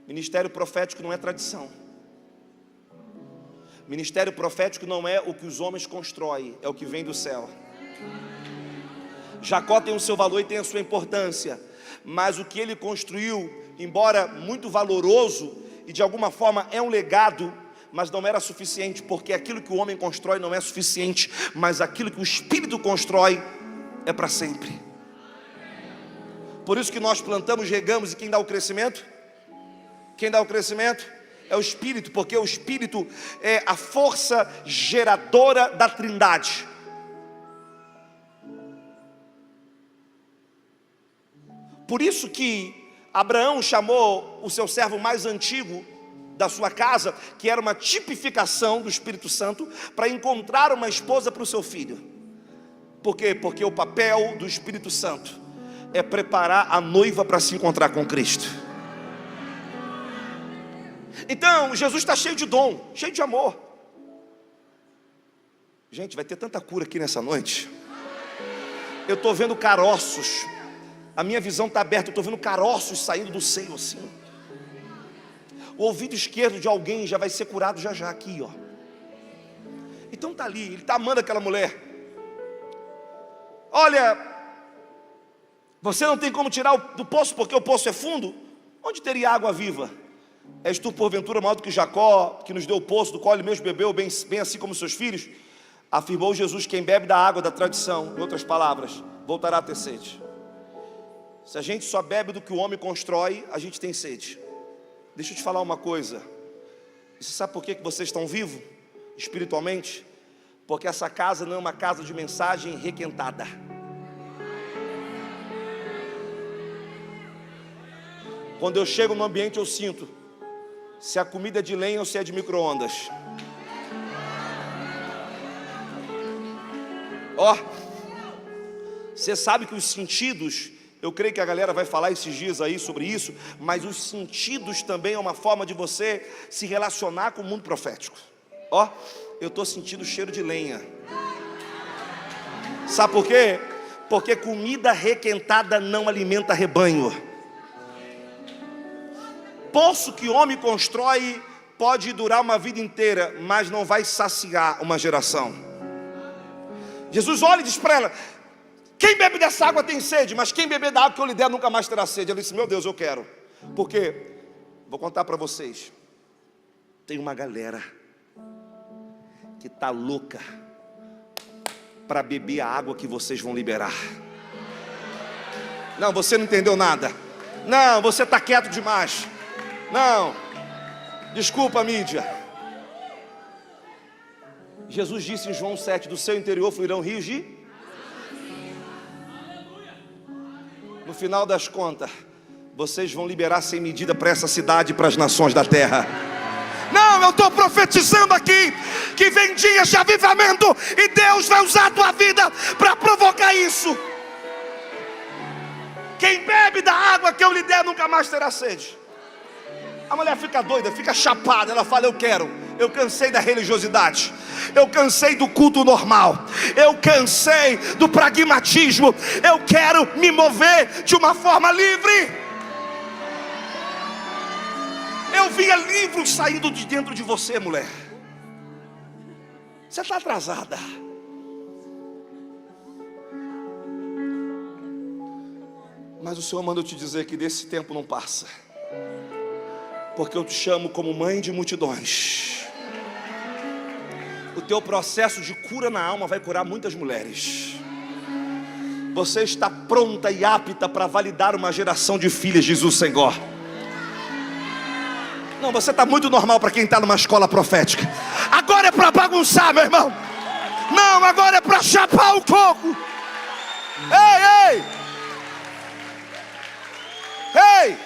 ministério profético não é tradição. Ministério profético não é o que os homens constroem, é o que vem do céu. Jacó tem o seu valor e tem a sua importância, mas o que ele construiu, embora muito valoroso e de alguma forma é um legado, mas não era suficiente, porque aquilo que o homem constrói não é suficiente, mas aquilo que o Espírito constrói é para sempre. Por isso que nós plantamos, regamos, e quem dá o crescimento? Quem dá o crescimento? É o Espírito, porque o Espírito é a força geradora da Trindade. Por isso que Abraão chamou o seu servo mais antigo da sua casa, que era uma tipificação do Espírito Santo, para encontrar uma esposa para o seu filho. Por quê? Porque o papel do Espírito Santo é preparar a noiva para se encontrar com Cristo. Então, Jesus está cheio de dom, cheio de amor. Gente, vai ter tanta cura aqui nessa noite. Eu estou vendo caroços. A minha visão está aberta, eu estou vendo caroços saindo do seio assim. O ouvido esquerdo de alguém já vai ser curado já aqui, ó. Então está ali, ele está amando aquela mulher. Olha, você não tem como tirar do poço, porque o poço é fundo. Onde teria água viva? És tu porventura maior do que Jacó, que nos deu o poço, do qual ele mesmo bebeu, bem assim como seus filhos? Afirmou Jesus: quem bebe da água da tradição, em outras palavras, voltará a ter sede. Se a gente só bebe do que o homem constrói, a gente tem sede. Deixa eu te falar uma coisa. Você sabe por que vocês estão vivos espiritualmente? Porque essa casa não é uma casa de mensagem requentada. Quando eu chego no ambiente, eu sinto se a comida é de lenha ou se é de micro-ondas. Ó, você sabe que os sentidos, eu creio que a galera vai falar esses dias aí sobre isso, mas os sentidos também é uma forma de você se relacionar com o mundo profético. Ó, eu estou sentindo cheiro de lenha. Sabe por quê? Porque comida requentada não alimenta rebanho. Poço que o homem constrói pode durar uma vida inteira, mas não vai saciar uma geração. Jesus olha e diz para ela: quem bebe dessa água tem sede, mas quem beber da água que eu lhe der nunca mais terá sede. Ela disse: meu Deus, eu quero. Por quê? Vou contar para vocês. Tem uma galera que está louca para beber a água que vocês vão liberar. Não, você não entendeu nada. Não, você está quieto demais. Não, desculpa, mídia. Jesus disse em João 7, do seu interior fluirão rios de... No final das contas, vocês vão liberar sem medida para essa cidade e para as nações da terra. Não, eu estou profetizando aqui que vem dias de avivamento e Deus vai usar a tua vida para provocar isso. Quem bebe da água que eu lhe der nunca mais terá sede. A mulher fica doida, fica chapada. Ela fala: eu quero. Eu cansei da religiosidade, eu cansei do culto normal, eu cansei do pragmatismo. Eu quero me mover de uma forma livre. Eu via livros saindo de dentro de você, mulher. Você está atrasada. Mas o Senhor manda eu te dizer que desse tempo não passa, porque eu te chamo como mãe de multidões. O teu processo de cura na alma vai curar muitas mulheres. Você está pronta e apta para validar uma geração de filhas, diz o Senhor. Não, você está muito normal para quem está numa escola profética. Agora é para bagunçar, meu irmão. Não, agora é para chapar o coco. Ei, ei. Ei.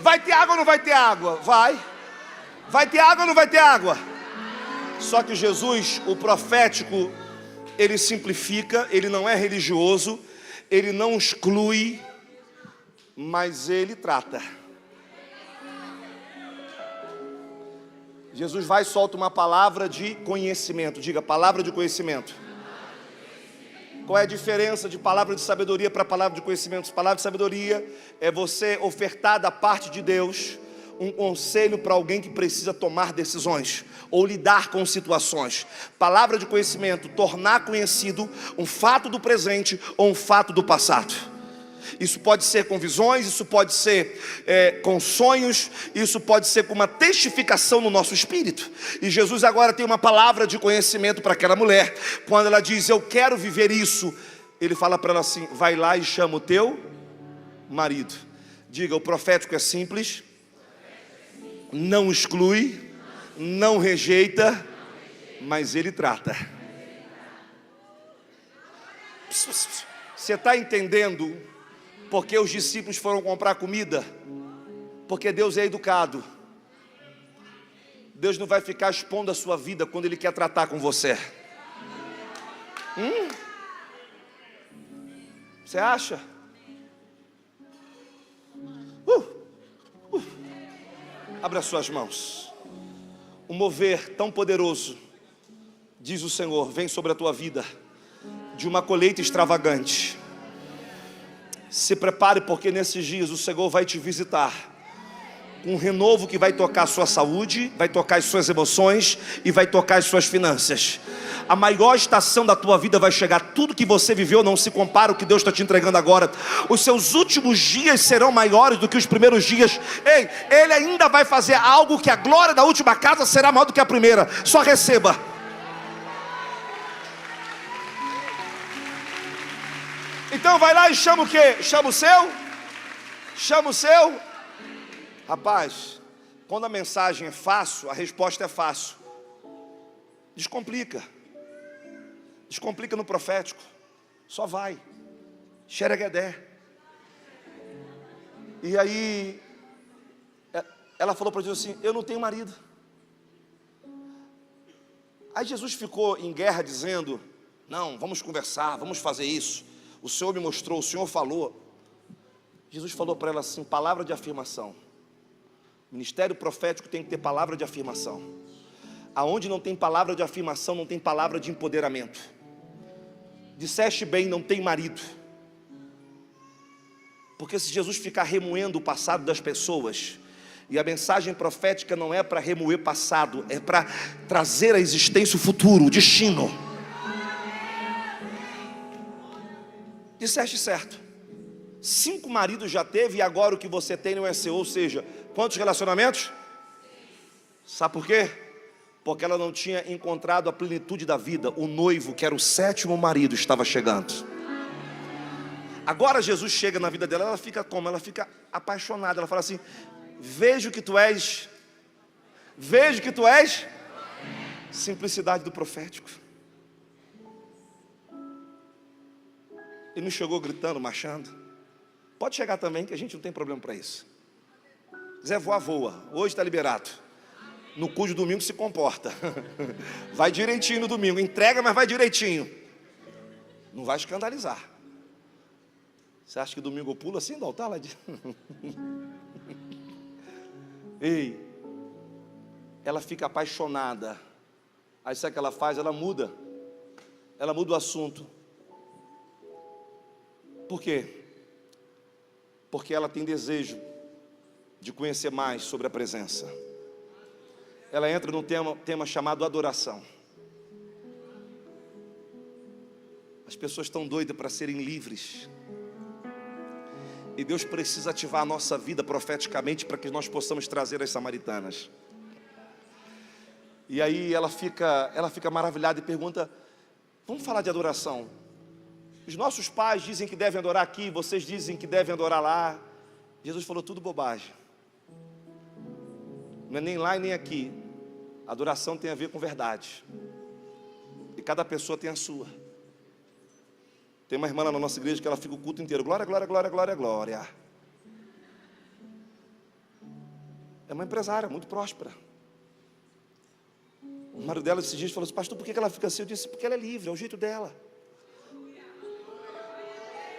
Vai ter água ou não vai ter água? Vai. Vai ter água ou não vai ter água? Só que Jesus, o profético, ele simplifica, ele não é religioso, ele não exclui, mas ele trata. Jesus vai e solta uma palavra de conhecimento. Diga, palavra de conhecimento. Qual é a diferença de palavra de sabedoria para palavra de conhecimento? Palavra de sabedoria é você ofertar da parte de Deus um conselho para alguém que precisa tomar decisões ou lidar com situações. Palavra de conhecimento, tornar conhecido um fato do presente ou um fato do passado. Isso pode ser com visões, isso pode ser com sonhos, isso pode ser com uma testificação no nosso espírito. E Jesus agora tem uma palavra de conhecimento para aquela mulher. Quando ela diz, eu quero viver isso, ele fala para ela assim, vai lá e chama o teu marido. Diga, o profético é simples, não exclui, não rejeita, mas ele trata. Você está entendendo porque os discípulos foram comprar comida? Porque Deus é educado. Deus não vai ficar expondo a sua vida quando Ele quer tratar com você. Você acha? Abra suas mãos. Um mover tão poderoso, diz o Senhor, vem sobre a tua vida, de uma colheita extravagante. Se prepare, porque nesses dias o Senhor vai te visitar com um renovo que vai tocar a sua saúde, vai tocar as suas emoções e vai tocar as suas finanças. A maior estação da tua vida vai chegar. Tudo que você viveu não se compara ao que Deus está te entregando agora. Os seus últimos dias serão maiores do que os primeiros dias. Ei, Ele ainda vai fazer algo que a glória da última casa será maior do que a primeira. Só receba. Então vai lá e chama o quê? Chama o seu? Chama o seu? Rapaz, quando a mensagem é fácil, a resposta é fácil. Descomplica. Descomplica no profético. Só vai. Xereguedé. E aí, ela falou para Jesus assim, eu não tenho marido. Aí Jesus ficou em guerra dizendo, não, vamos conversar, vamos fazer isso. O Senhor me mostrou, o Senhor falou. Jesus falou para ela assim, palavra de afirmação. Ministério profético tem que ter palavra de afirmação. Aonde não tem palavra de afirmação, não tem palavra de empoderamento. Disseste bem, não tem marido. Porque se Jesus ficar remoendo o passado das pessoas, e a mensagem profética não é para remoer passado, é para trazer à existência o futuro, o destino. Disseste certo. 5 maridos já teve e agora o que você tem não é seu. Ou seja, quantos relacionamentos? Sabe por quê? Porque ela não tinha encontrado a plenitude da vida. O noivo, que era o 7º marido, estava chegando. Agora Jesus chega na vida dela, ela fica como? Ela fica apaixonada. Ela fala assim, vejo que tu és. Vejo que tu és. Simplicidade do profético. Ele não chegou gritando, marchando. Pode chegar também, que a gente não tem problema para isso. Quiser voar, voa. Hoje está liberado. No culto de domingo se comporta. Vai direitinho no domingo. Entrega, mas vai direitinho. Não vai escandalizar. Você acha que domingo eu pulo assim do altar? Lá de... Ei. Ela fica apaixonada. Aí sabe o que ela faz? Ela muda. Ela muda o assunto. Por quê? Porque ela tem desejo de conhecer mais sobre a presença. Ela entra num tema chamado adoração. As pessoas estão doidas para serem livres. E Deus precisa ativar a nossa vida profeticamente para que nós possamos trazer as samaritanas. E aí ela fica maravilhada e pergunta, vamos falar de adoração. Os nossos pais dizem que devem adorar aqui, vocês dizem que devem adorar lá. Jesus falou tudo bobagem. Não é nem lá e nem aqui. Adoração tem a ver com verdade. E cada pessoa tem a sua. Tem uma irmã lá na nossa igreja que ela fica o culto inteiro, glória, glória, glória, glória, glória. É uma empresária muito próspera. O marido dela esses dias falou assim: pastor, por que ela fica assim? Eu disse: porque ela é livre, é o jeito dela.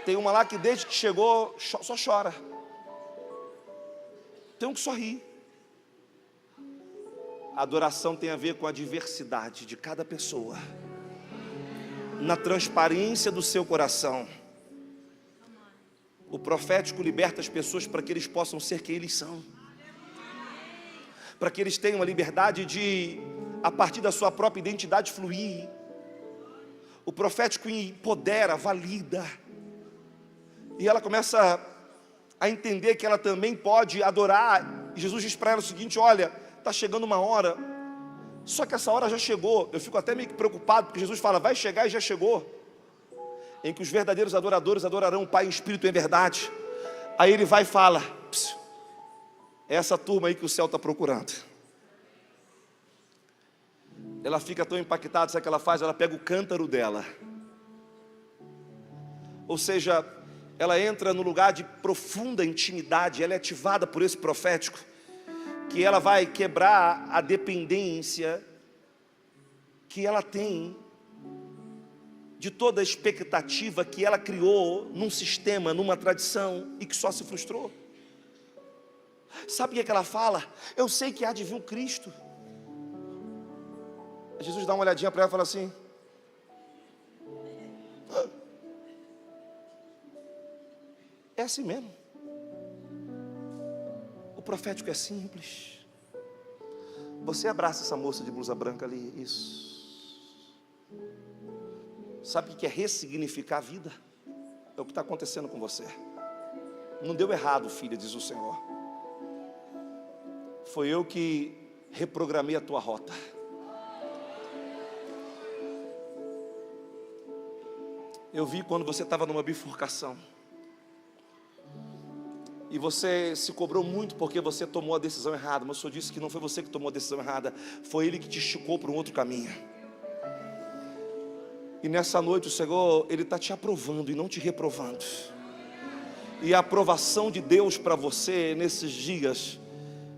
Tem uma lá que desde que chegou só chora. Tem um que sorri. A adoração tem a ver com a diversidade de cada pessoa, na transparência do seu coração. O profético liberta as pessoas para que eles possam ser quem eles são, para que eles tenham a liberdade de, a partir da sua própria identidade, fluir. O profético empodera, valida, e ela começa a entender que ela também pode adorar. E Jesus diz para ela o seguinte: olha, está chegando uma hora, só que essa hora já chegou. Eu fico até meio que preocupado, porque Jesus fala: vai chegar e já chegou, em que os verdadeiros adoradores adorarão o Pai em espírito e em verdade. Aí ele vai e fala: é essa turma aí que o céu está procurando. Ela fica tão impactada, sabe o que ela faz? Ela pega o cântaro dela, ou seja, ela entra no lugar de profunda intimidade. Ela é ativada por esse profético, que ela vai quebrar a dependência que ela tem de toda a expectativa que ela criou num sistema, numa tradição, e que só se frustrou. Sabe o que ela fala? Eu sei que há de vir um Cristo. Jesus dá uma olhadinha para ela e fala assim: é assim mesmo. O profético é simples. Você abraça essa moça de blusa branca ali. Isso. Sabe o que é ressignificar a vida? É o que está acontecendo com você. Não deu errado, filha, diz o Senhor. Foi eu que reprogramei a tua rota. Eu vi quando você estava numa bifurcação, e você se cobrou muito porque você tomou a decisão errada. Mas o Senhor disse que não foi você que tomou a decisão errada, foi Ele que te esticou para um outro caminho. E nessa noite o Senhor, Ele está te aprovando e não te reprovando. E a aprovação de Deus para você nesses dias,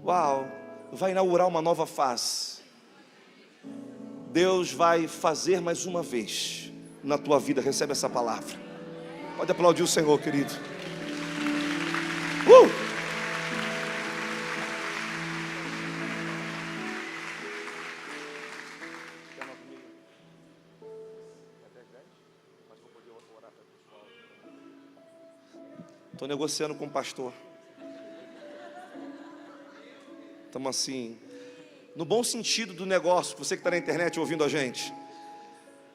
uau, vai inaugurar uma nova fase. Deus vai fazer mais uma vez na tua vida. Recebe essa palavra. Pode aplaudir o Senhor, querido. Estou negociando com o pastor. Estamos assim, no bom sentido do negócio. Você que está na internet ouvindo a gente,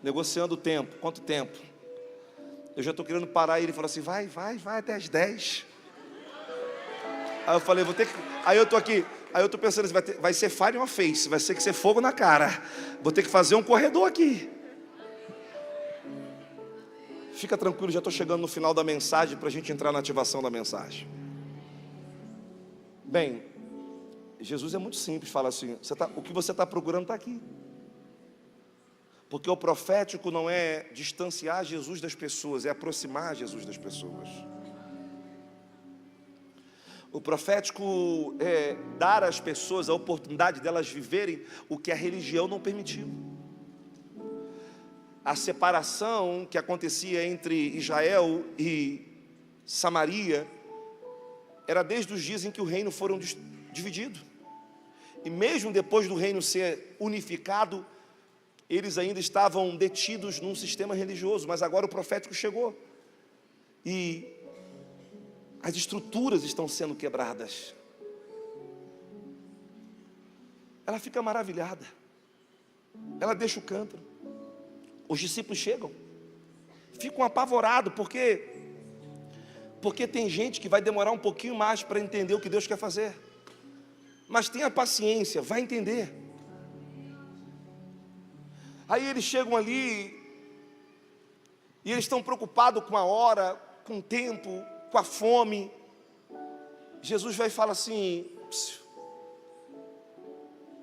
negociando o tempo. Quanto tempo? Eu já estou querendo parar. E ele falou assim: vai até as 10. Aí eu falei: vou ter que... Aí eu estou aqui, aí eu estou pensando assim: vai ser fire on face, vai ser que ser fogo na cara. Vou ter que fazer um corredor aqui. Fica tranquilo, já estou chegando no final da mensagem para a gente entrar na ativação da mensagem. Bem, Jesus é muito simples, fala assim: o que você está procurando está aqui. Porque o profético não é distanciar Jesus das pessoas, é aproximar Jesus das pessoas. O profético é dar às pessoas a oportunidade delas viverem o que a religião não permitiu. A separação que acontecia entre Israel e Samaria era desde os dias em que o reino foram dividido. E mesmo depois do reino ser unificado, eles ainda estavam detidos num sistema religioso. Mas agora o profético chegou e as estruturas estão sendo quebradas. Ela fica maravilhada. Ela deixa o cântaro. Os discípulos chegam, ficam apavorados, porque tem gente que vai demorar um pouquinho mais para entender o que Deus quer fazer. Mas tenha paciência, vai entender. Aí eles chegam ali, e eles estão preocupados com a hora, com o tempo, com a fome. Jesus vai e fala assim: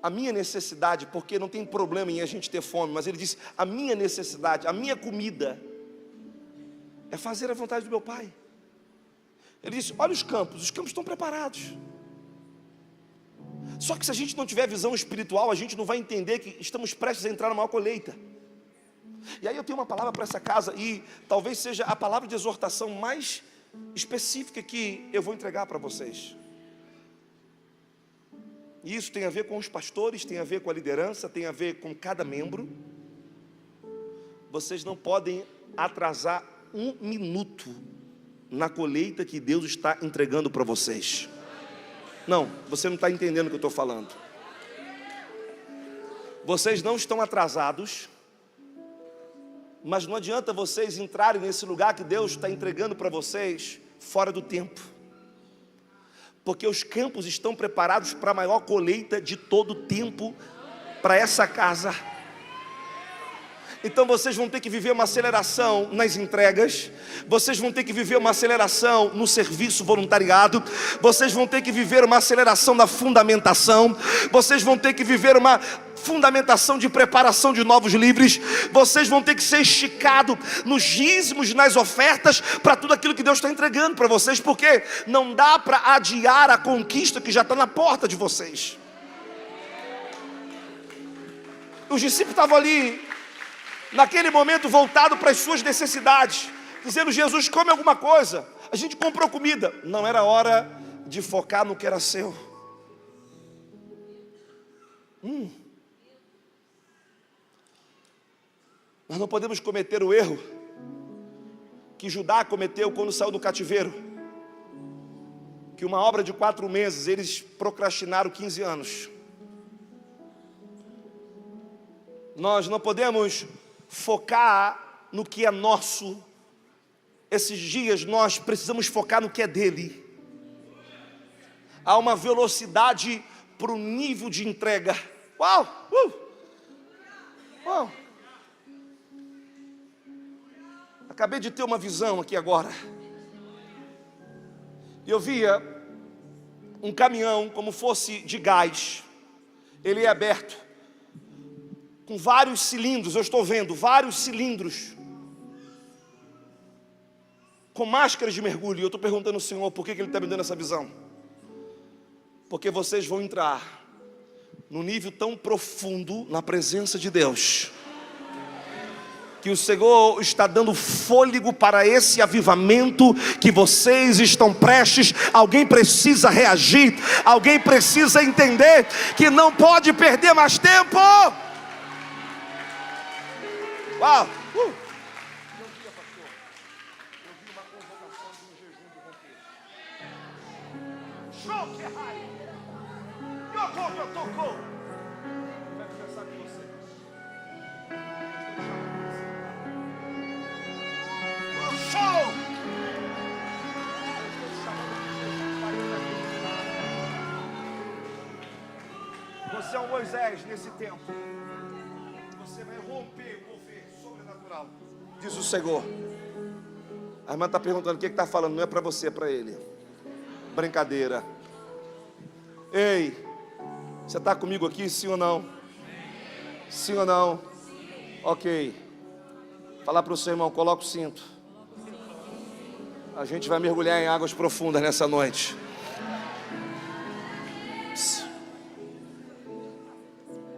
a minha necessidade, porque não tem problema em a gente ter fome, mas ele disse, a minha necessidade, a minha comida é fazer a vontade do meu Pai. Ele disse, olha os campos estão preparados. Só que se a gente não tiver visão espiritual, a gente não vai entender que estamos prestes a entrar na maior colheita. E aí eu tenho uma palavra para essa casa, e talvez seja a palavra de exortação mais específica que eu vou entregar para vocês. E isso tem a ver com os pastores, tem a ver com a liderança, tem a ver com cada membro. Vocês não podem atrasar um minuto na colheita que Deus está entregando para vocês. Não, você não está entendendo o que eu estou falando. Vocês não estão atrasados, mas não adianta vocês entrarem nesse lugar que Deus está entregando para vocês fora do tempo, porque os campos estão preparados para a maior colheita de todo o tempo para essa casa. Então vocês vão ter que viver uma aceleração nas entregas, vocês vão ter que viver uma aceleração no serviço voluntariado, vocês vão ter que viver uma aceleração na fundamentação, vocês vão ter que viver uma fundamentação de preparação de novos livros, vocês vão ter que ser esticados nos dízimos, nas ofertas, para tudo aquilo que Deus está entregando para vocês, porque não dá para adiar a conquista que já está na porta de vocês. Os discípulos estavam ali, naquele momento voltado para as suas necessidades, dizendo, Jesus, come alguma coisa, a gente comprou comida. Não era hora de focar no que era seu. Nós não podemos cometer o erro que Judá cometeu quando saiu do cativeiro, que uma obra de 4 meses, eles procrastinaram 15 anos. Nós não podemos focar no que é nosso. Esses dias nós precisamos focar no que é dele. Há uma velocidade para o nível de entrega. Uau! Uau! Acabei de ter uma visão aqui agora. Eu via um caminhão como fosse de gás. Ele é aberto, com vários cilindros. Eu estou vendo vários cilindros com máscaras de mergulho. E eu estou perguntando ao Senhor, por que Ele está me dando essa visão? Porque vocês vão entrar num nível tão profundo na presença de Deus, que o Senhor está dando fôlego para esse avivamento que vocês estão prestes. Alguém precisa reagir, alguém precisa entender que não pode perder mais tempo. Uau! Eu vi, pastor, eu vi uma convocação de um jejum do romper. Show, que raio! Eu tocou! Vai conversar com você. Show! Você é um Moisés nesse tempo. Você vai romper o mover sobrenatural, diz o Senhor. A irmã está perguntando o que está falando. Não é para você, é para ele. Brincadeira. Ei, você está comigo aqui, sim ou não? Sim ou não? Ok. Falar para o seu irmão, coloca o cinto. A gente vai mergulhar em águas profundas nessa noite.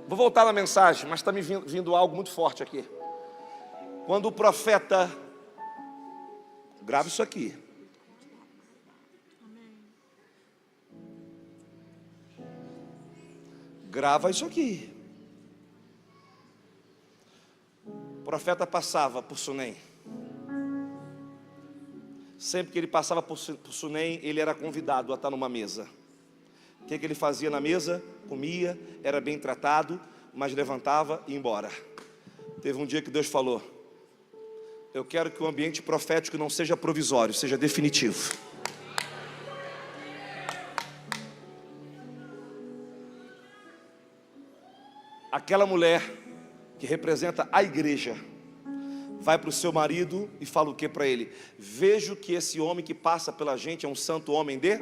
Vou voltar na mensagem, mas está me vindo algo muito forte aqui. Quando o profeta, grava isso aqui. Grava isso aqui. O profeta passava por Sunem. Sempre que ele passava por Sunem, ele era convidado a estar numa mesa. O que ele fazia na mesa? Comia, era bem tratado, mas levantava e ia embora. Teve um dia que Deus falou: eu quero que o ambiente profético não seja provisório, seja definitivo. Aquela mulher que representa a igreja vai para o seu marido e fala o que para ele? Vejo que esse homem que passa pela gente é um santo homem de...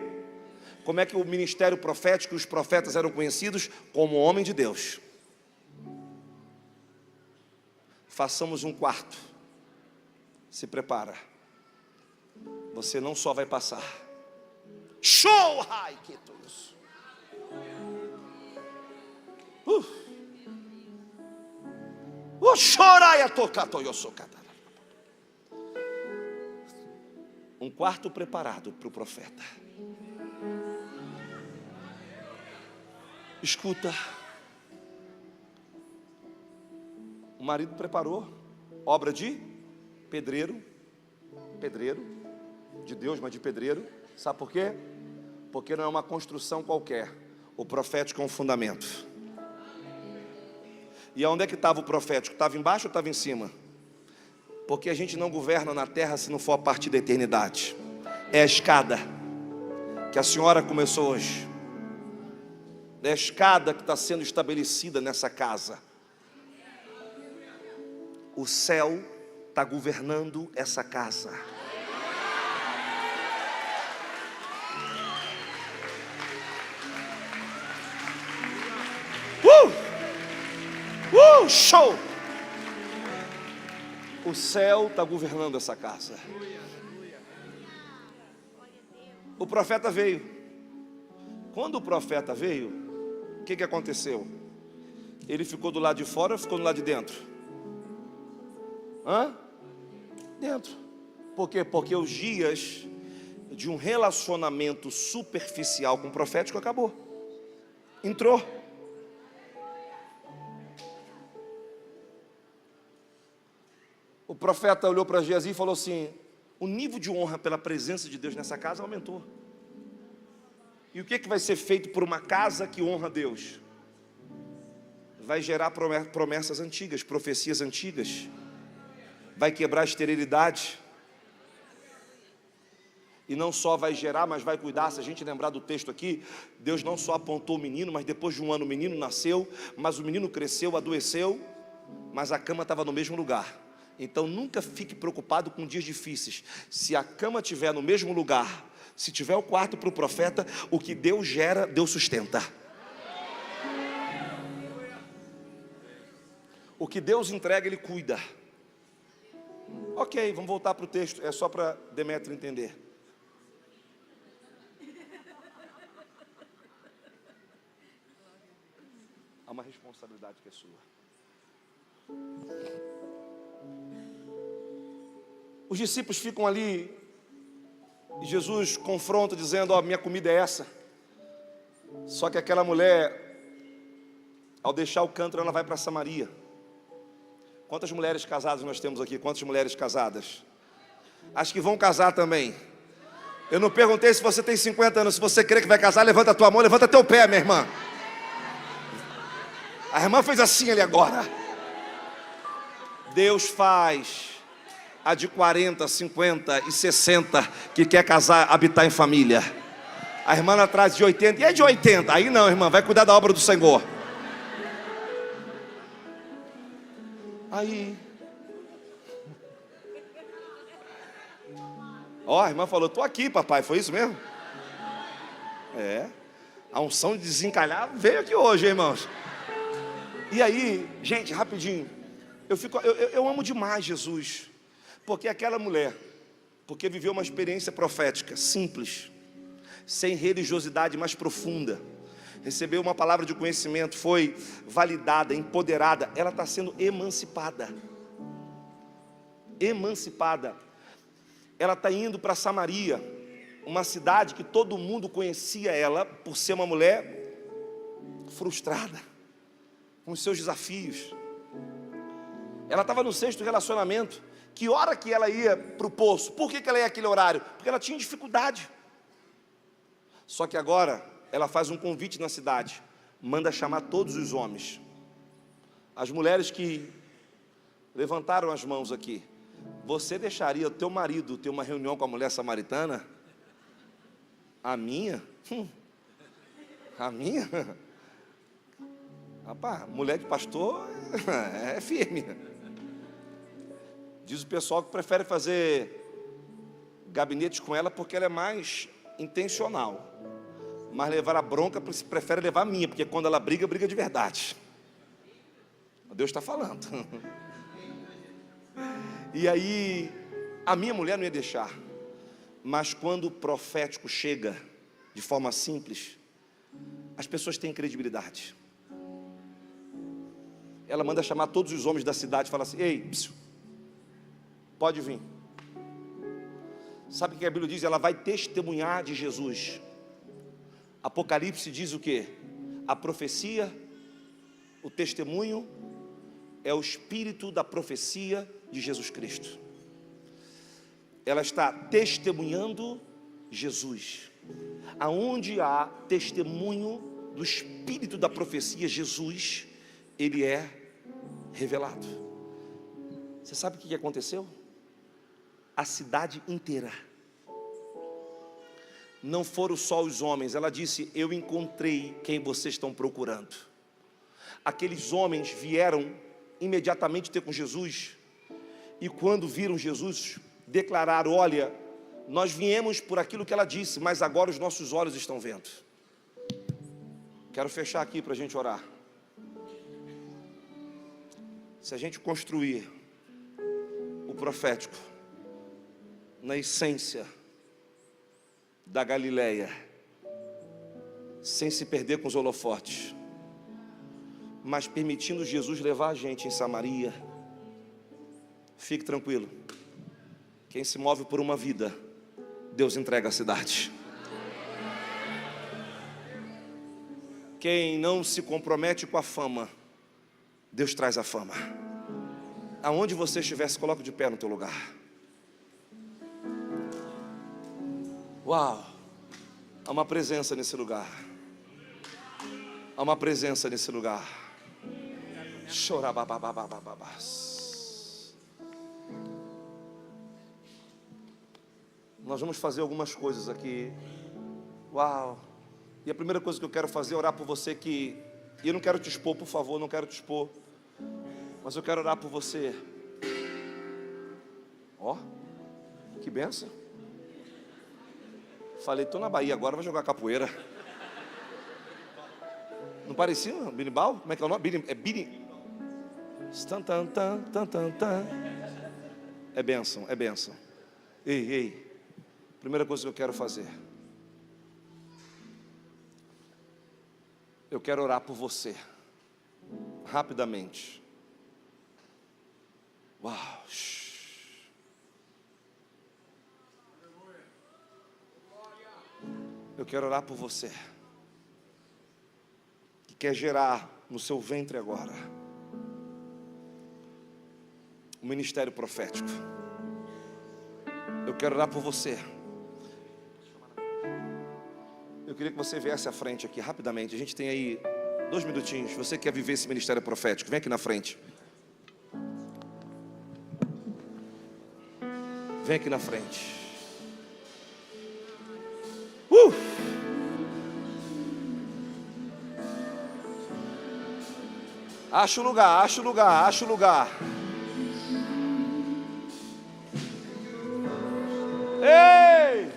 Como é que o ministério profético e os profetas eram conhecidos? Como homem de Deus. Façamos um quarto. Se prepara. Você não só vai passar. Show! Ai, que isso. Um quarto preparado para o profeta. Escuta. O marido preparou, obra de pedreiro, de Deus, mas de pedreiro. Sabe por quê? Porque não é uma construção qualquer. O profético é um fundamento. E onde é que estava o profético? Estava embaixo ou estava em cima? Porque a gente não governa na terra se não for a partir da eternidade. É a escada que a senhora começou hoje. É a escada que está sendo estabelecida nessa casa. O céu está governando essa casa. Show! O céu está governando essa casa. O profeta veio. Quando o profeta veio, o que aconteceu? Ele ficou do lado de fora ou ficou do lado de dentro? Dentro. Por quê? Porque os dias de um relacionamento superficial com o profético acabou. Entrou. O profeta olhou para Geazi e falou assim: o nível de honra pela presença de Deus nessa casa aumentou. E o que vai ser feito por uma casa que honra Deus? Vai gerar promessas antigas, profecias antigas. Vai quebrar a esterilidade. E não só vai gerar, mas vai cuidar. Se a gente lembrar do texto aqui, Deus não só apontou o menino, mas depois de um ano o menino nasceu, mas o menino cresceu, adoeceu, mas a cama estava no mesmo lugar. Então nunca fique preocupado com dias difíceis. Se a cama estiver no mesmo lugar, se tiver o quarto para o profeta, o que Deus gera, Deus sustenta. O que Deus entrega, Ele cuida. Ok, vamos voltar para o texto. É só para Demétrio entender. Há uma responsabilidade que é sua. Os discípulos ficam ali e Jesus confronta dizendo: ó, minha comida é essa. Só que aquela mulher, ao deixar o cântaro, ela vai para Samaria. Quantas mulheres casadas nós temos aqui? Quantas mulheres casadas? As que vão casar também. Eu não perguntei se você tem 50 anos. Se você crê que vai casar, levanta a tua mão, levanta teu pé, minha irmã. A irmã fez assim ali agora. Deus faz a de 40, 50 e 60 que quer casar, habitar em família. A irmã lá atrás de 80, e é de 80, aí não, irmã, vai cuidar da obra do Senhor. Aí, ó, a irmã falou: tô aqui, papai, foi isso mesmo? É, a unção de desencalhar veio aqui hoje, irmãos. E aí, gente, rapidinho, eu amo demais Jesus. Porque aquela mulher, porque viveu uma experiência profética, simples, sem religiosidade mais profunda, recebeu uma palavra de conhecimento, foi validada, empoderada, ela está sendo emancipada. Emancipada. Ela está indo para Samaria, uma cidade que todo mundo conhecia ela por ser uma mulher frustrada, com os seus desafios. Ela estava no 6º relacionamento. Que hora que ela ia para o poço? Por que ela ia aquele horário? Porque ela tinha dificuldade. Só que agora ela faz um convite na cidade, manda chamar todos os homens. As mulheres que levantaram as mãos aqui: você deixaria o teu marido ter uma reunião com a mulher samaritana? A minha? A minha? Rapaz, mulher de pastor é firme. Diz o pessoal que prefere fazer gabinete com ela porque ela é mais intencional. Mas levar a bronca, prefere levar a minha, porque quando ela briga, briga de verdade. Deus está falando. E aí, a minha mulher não ia deixar. Mas quando o profético chega de forma simples, as pessoas têm credibilidade. Ela manda chamar todos os homens da cidade e fala assim: ei, pode vir. Sabe o que a Bíblia diz? Ela vai testemunhar de Jesus. Apocalipse diz o quê? A profecia, o testemunho é o espírito da profecia de Jesus Cristo. Ela está testemunhando Jesus. Aonde há testemunho do espírito da profecia, Jesus, ele é revelado. Você sabe o que aconteceu? A cidade inteira. Não foram só os homens. Ela disse: eu encontrei quem vocês estão procurando. Aqueles homens vieram imediatamente ter com Jesus. E quando viram Jesus, declararam: olha, nós viemos por aquilo que ela disse, mas agora os nossos olhos estão vendo. Quero fechar aqui para a gente orar. Se a gente construir o profético na essência da Galileia, sem se perder com os holofotes, mas permitindo Jesus levar a gente em Samaria, fique tranquilo, quem se move por uma vida, Deus entrega a cidade. Quem não se compromete com a fama, Deus traz a fama. Aonde você estiver, se coloque de pé no teu lugar. Uau, há uma presença nesse lugar. Há uma presença nesse lugar. Chorababababababás. Nós vamos fazer algumas coisas aqui. Uau. E a primeira coisa que eu quero fazer é orar por você que... E eu não quero te expor, por favor, não quero te expor. Mas eu quero orar por você. Ó, que benção. Falei, estou na Bahia agora, vai jogar capoeira. Não parecia um birimbau? Como é que é o nome? É biri... É bênção, é bênção. Ei, primeira coisa que eu quero fazer. Eu quero orar por você. Rapidamente. Uau. Eu quero orar por você que quer gerar no seu ventre agora um ministério profético. Eu quero orar por você. Eu queria que você viesse à frente aqui rapidamente. A gente tem aí 2 minutinhos. Você quer viver esse ministério profético? Vem aqui na frente. Vem aqui na frente. Acha o lugar, acha o lugar, acha o lugar. Ei!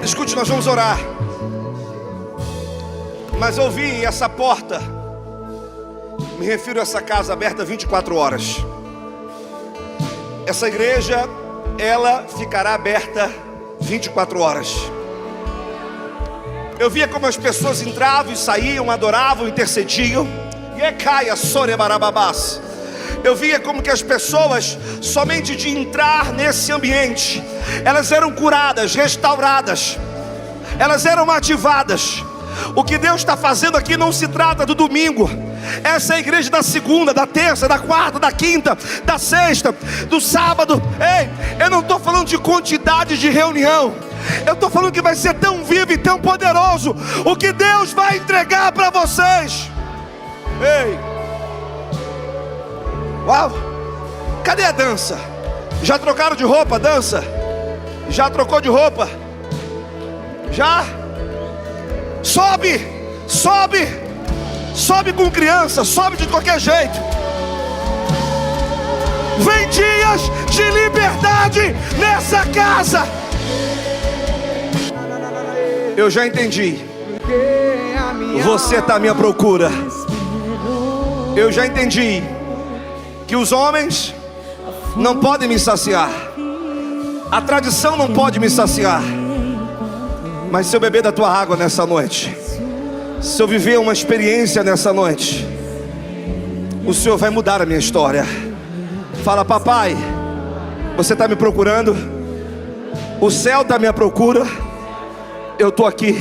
Escute, nós vamos orar. Mas eu vi essa porta. Me refiro a essa casa aberta 24 horas. Essa igreja, ela ficará aberta 24 horas. Eu via como as pessoas entravam e saíam, adoravam, intercediam. Eu via como que as pessoas, somente de entrar nesse ambiente, elas eram curadas, restauradas, elas eram ativadas. O que Deus está fazendo aqui não se trata do domingo. Essa é a igreja da segunda, da terça, da quarta, da quinta, da sexta, do sábado. Ei, eu não estou falando de quantidade de reunião. Eu estou falando que vai ser tão vivo e tão poderoso o que Deus vai entregar para vocês. Ei, uau, cadê a dança? Já trocaram de roupa, dança? Já trocou de roupa? Já? Sobe, sobe, sobe com criança, sobe de qualquer jeito. Vem dias de liberdade nessa casa. Eu já entendi. Você está à minha procura. Eu já entendi que os homens não podem me saciar. A tradição não pode me saciar. Mas se eu beber da tua água nessa noite, se eu viver uma experiência nessa noite, o Senhor vai mudar a minha história. Fala: papai, você está me procurando? O céu está à minha procura. Eu estou aqui.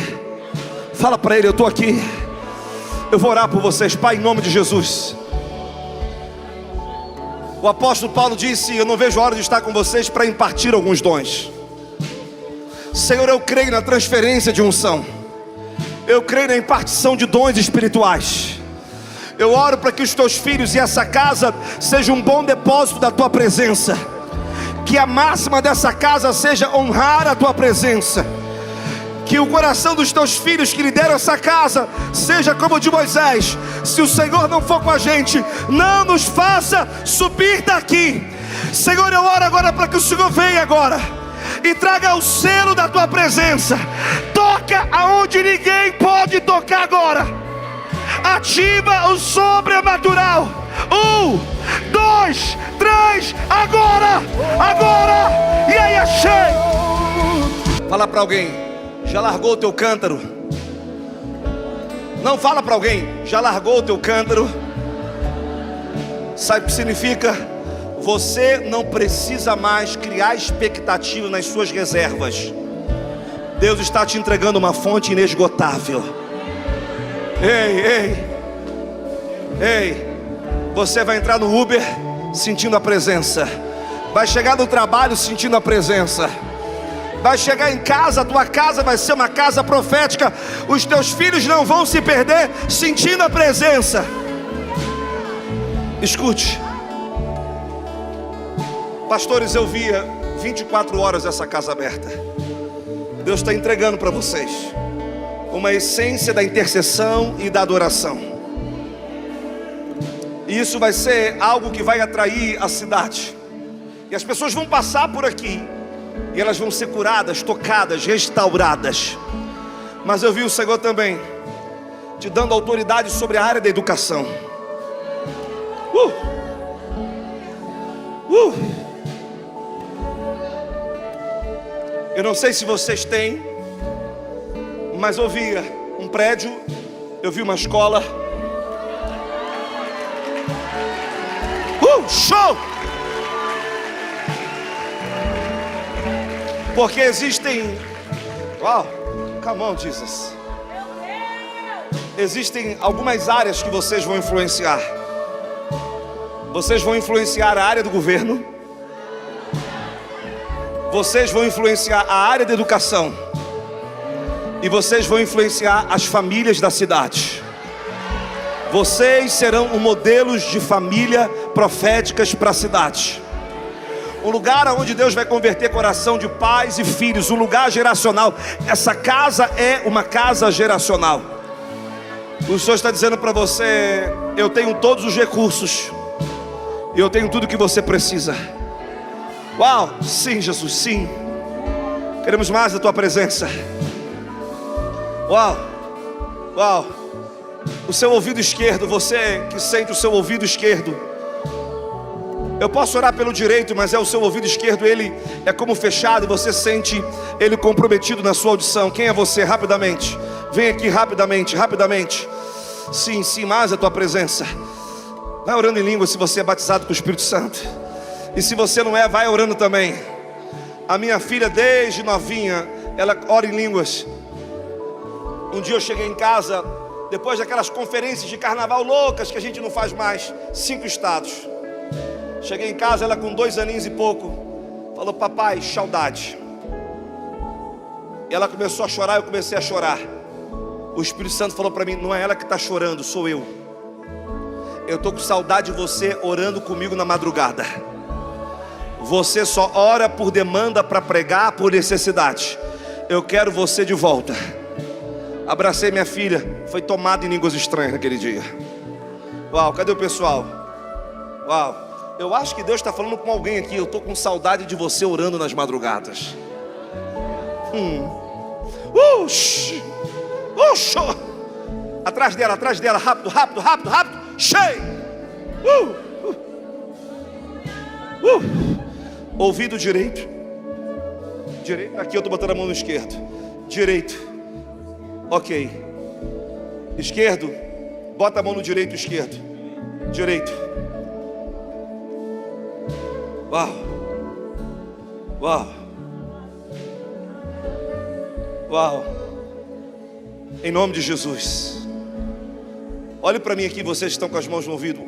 Fala para ele: eu estou aqui. Eu vou orar por vocês, Pai, em nome de Jesus. O apóstolo Paulo disse: eu não vejo a hora de estar com vocês para impartir alguns dons. Senhor, eu creio na transferência de unção. Eu creio na impartição de dons espirituais. Eu oro para que os teus filhos e essa casa seja um bom depósito da tua presença. Que a máxima dessa casa seja honrar a tua presença. Que o coração dos teus filhos que lideram essa casa seja como o de Moisés: se o Senhor não for com a gente, não nos faça subir daqui. Senhor, eu oro agora para que o Senhor venha agora e traga o selo da tua presença. Toca aonde ninguém pode tocar agora. Ativa o sobrenatural. 1, 2, 3, agora, agora. E aí, achei. Fala para alguém: já largou o teu cântaro? Não, fala para alguém: já largou o teu cântaro? Sabe o que significa? Você não precisa mais criar expectativa nas suas reservas. Deus está te entregando uma fonte inesgotável. Ei, ei, ei. Você vai entrar no Uber sentindo a presença. Vai chegar no trabalho sentindo a presença. Vai chegar em casa, a tua casa vai ser uma casa profética. Os teus filhos não vão se perder sentindo a presença. Escute. Pastores, eu via 24 horas essa casa aberta. Deus está entregando para vocês uma essência da intercessão e da adoração. E isso vai ser algo que vai atrair a cidade. E as pessoas vão passar por aqui e elas vão ser curadas, tocadas, restauradas. Mas eu vi o Senhor também te dando autoridade sobre a área da educação. Eu não sei se vocês têm, mas eu via um prédio, eu vi uma escola. Show! Porque existem, come on, Jesus. Existem algumas áreas que vocês vão influenciar. Vocês vão influenciar a área do governo. Vocês vão influenciar a área da educação. E vocês vão influenciar as famílias da cidade. Vocês serão modelos de família proféticas para a cidade. Um lugar onde Deus vai converter coração de pais e filhos. Um lugar geracional. Essa casa é uma casa geracional. O Senhor está dizendo para você: eu tenho todos os recursos. Eu tenho tudo que você precisa. Uau, sim, Jesus, sim. Queremos mais da tua presença. Uau, uau. O seu ouvido esquerdo, você que sente o seu ouvido esquerdo. Eu posso orar pelo direito, mas é o seu ouvido esquerdo, ele é como fechado e você sente ele comprometido na sua audição. Quem é você? Rapidamente. Vem aqui rapidamente, rapidamente. Sim, sim, mais a tua presença. Vai orando em língua se você é batizado com o Espírito Santo. E se você não é, vai orando também. A minha filha, desde novinha, ela ora em línguas. Um dia eu cheguei em casa, depois daquelas conferências de carnaval loucas que a gente não faz mais, 5 estados. Cheguei em casa, ela com 2 aninhos e pouco, falou: papai, saudade. E ela começou a chorar, eu comecei a chorar. O Espírito Santo falou para mim: não é ela que está chorando, sou eu. Eu estou com saudade de você orando comigo na madrugada. Você só ora por demanda, para pregar, por necessidade. Eu quero você de volta. Abracei minha filha, foi tomada em línguas estranhas naquele dia. Uau, cadê o pessoal? Uau, eu acho que Deus está falando com alguém aqui. Eu estou com saudade de você orando nas madrugadas. Atrás dela, rápido, rápido, rápido, rápido. Cheio. Ouvido direito. Direito, aqui eu estou botando a mão no esquerdo. Direito. Ok. Esquerdo. Bota a mão no direito, esquerdo. Direito. Uau. Uau. Uau. Em nome de Jesus. Olhe para mim aqui, vocês estão com as mãos no ouvido.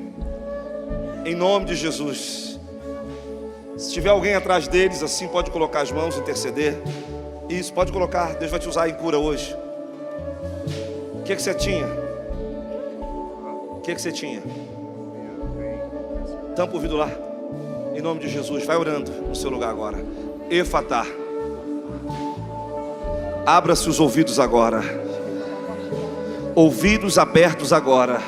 Em nome de Jesus. Se tiver alguém atrás deles, assim, pode colocar as mãos, interceder. Isso, pode colocar. Deus vai te usar em cura hoje. O que você tinha? O que você tinha? Tampa o ouvido lá. Em nome de Jesus, vai orando no seu lugar agora. Efatá. Abra-se os ouvidos agora. Ouvidos abertos agora.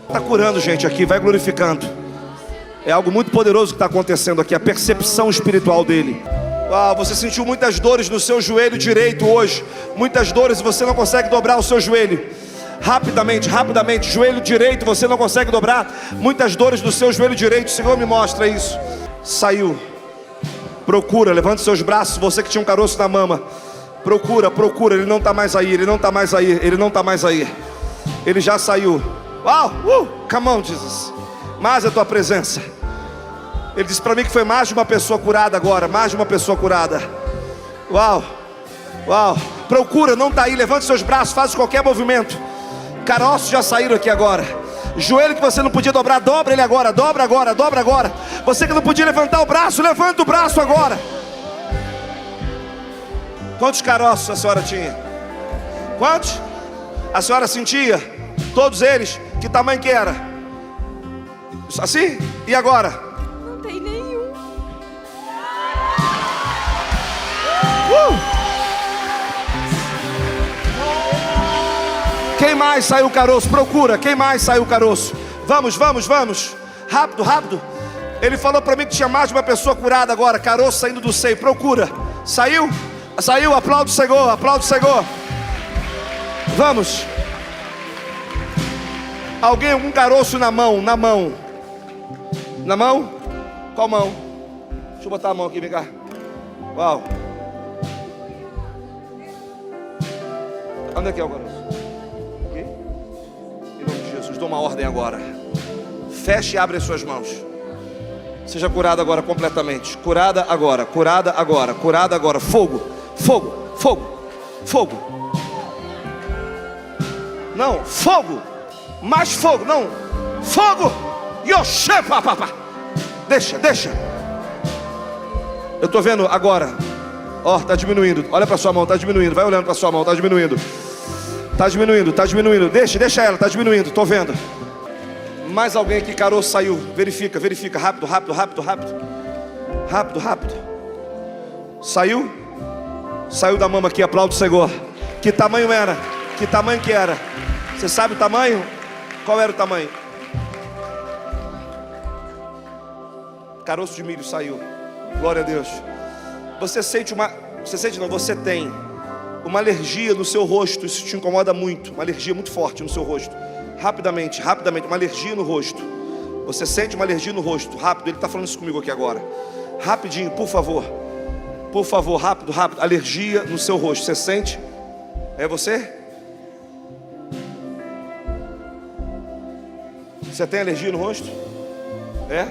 Está curando, gente, aqui, vai glorificando. É algo muito poderoso que está acontecendo aqui. A percepção espiritual dele. Você sentiu muitas dores no seu joelho direito hoje. Muitas dores e você não consegue dobrar o seu joelho. Rapidamente, rapidamente. Joelho direito você não consegue dobrar. Muitas dores no seu joelho direito. O Senhor me mostra isso. Saiu. Procura, levante seus braços. Você que tinha um caroço na mama. Procura, procura. Ele não está mais aí, ele não está mais aí. Ele não está mais aí. Ele já saiu. Come on, Jesus. Mais a tua presença. Ele disse para mim que foi mais de uma pessoa curada agora. Mais de uma pessoa curada. Uau. Procura, não está aí. Levante seus braços, faz qualquer movimento. Caroços já saíram aqui agora. Joelho que você não podia dobrar, dobra ele agora. Dobra agora, dobra agora. Você que não podia levantar o braço, levanta o braço agora. Quantos caroços a senhora tinha? Quantos? A senhora sentia? Todos eles? Que tamanho que era? Assim? E agora? Não tem nenhum. Quem mais saiu o caroço? Procura, quem mais saiu o caroço? Vamos. Rápido, rápido. Ele falou para mim que tinha mais de uma pessoa curada agora. Caroço saindo do seio, procura. Saiu? Saiu, aplaude o Senhor, aplaude o Senhor. Vamos. Alguém, um caroço na mão. Na mão? Qual mão? Deixa eu botar a mão aqui, vem cá. Uau. Onde é que é o caroço? Aqui? Em nome de Jesus, dou uma ordem agora. Feche e abre as suas mãos. Seja curada agora completamente. Curada agora, curada agora, curada agora. Fogo, fogo, fogo, fogo. Não, fogo. Mais fogo, não. Fogo. Yoshé, papapá. Deixa. Eu estou vendo agora. Está diminuindo. Olha para sua mão, está diminuindo. Vai olhando para sua mão, está diminuindo. Está diminuindo. Deixa ela, está diminuindo. Estou vendo. Mais alguém aqui, caroço saiu. Verifica. Rápido. Saiu da mama aqui, aplaude o Senhor. Que tamanho era? Que tamanho que era? Você sabe o tamanho? Qual era o tamanho? Caroço de milho saiu. Glória a Deus. Você tem uma alergia no seu rosto. Isso te incomoda muito. Uma alergia muito forte no seu rosto. Rapidamente, uma alergia no rosto. Você sente uma alergia no rosto. Rápido, ele está falando isso comigo aqui agora. Rapidinho, por favor, rápido. Alergia no seu rosto, você sente? É você? Você tem alergia no rosto? É?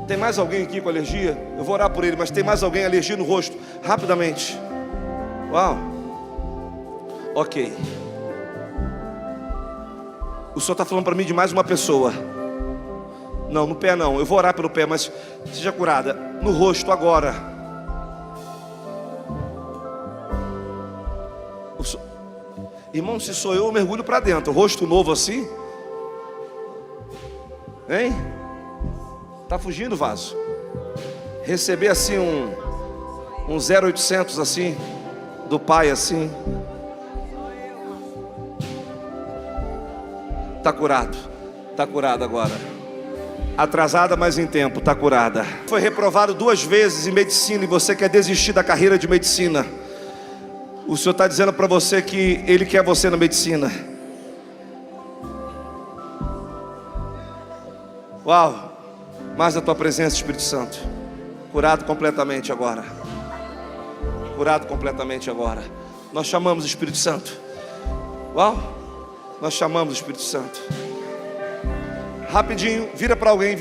Tem mais alguém aqui com alergia? Eu vou orar por ele, mas tem mais alguém alergia no rosto? Rapidamente. Uau. Ok. O Senhor está falando para mim de mais uma pessoa. Não, no pé não. Eu vou orar pelo pé, mas seja curada. No rosto agora. Irmão, se sou eu mergulho para dentro. Rosto novo assim. Hein? Tá fugindo, vaso? Receber assim um 0800 assim, do pai assim. Tá curado agora. Atrasada, mas em tempo, tá curada. Foi reprovado 2 vezes em medicina e você quer desistir da carreira de medicina. O Senhor está dizendo para você que Ele quer você na medicina. Uau! Mais a tua presença, Espírito Santo. Curado completamente agora. Curado completamente agora. Nós chamamos o Espírito Santo. Uau! Nós chamamos o Espírito Santo. Rapidinho, vira para alguém.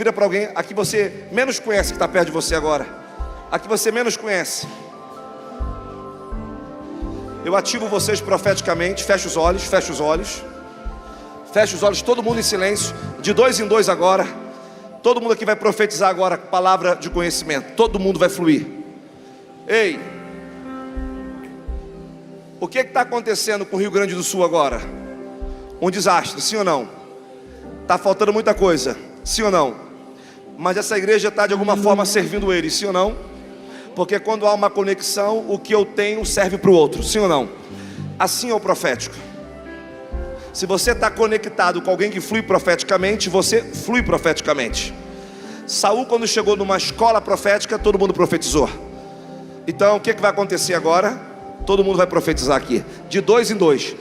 A que você menos conhece, que está perto de você agora. A que você menos conhece. Eu ativo vocês profeticamente. Fecha os olhos. Fecha os olhos, todo mundo em silêncio. De 2 em 2 agora. Todo mundo aqui vai profetizar agora com palavra de conhecimento. Todo mundo vai fluir. Ei, o que está acontecendo com o Rio Grande do Sul agora? Um desastre, sim ou não? Está faltando muita coisa, sim ou não? Mas essa igreja está de alguma forma servindo eles, sim ou não? Porque quando há uma conexão, o que eu tenho serve para o outro, sim ou não? Assim é o profético. Se você está conectado com alguém que flui profeticamente, você flui profeticamente. Saul, quando chegou numa escola profética, todo mundo profetizou. Então o que vai acontecer agora? Todo mundo vai profetizar aqui, de 2 em 2.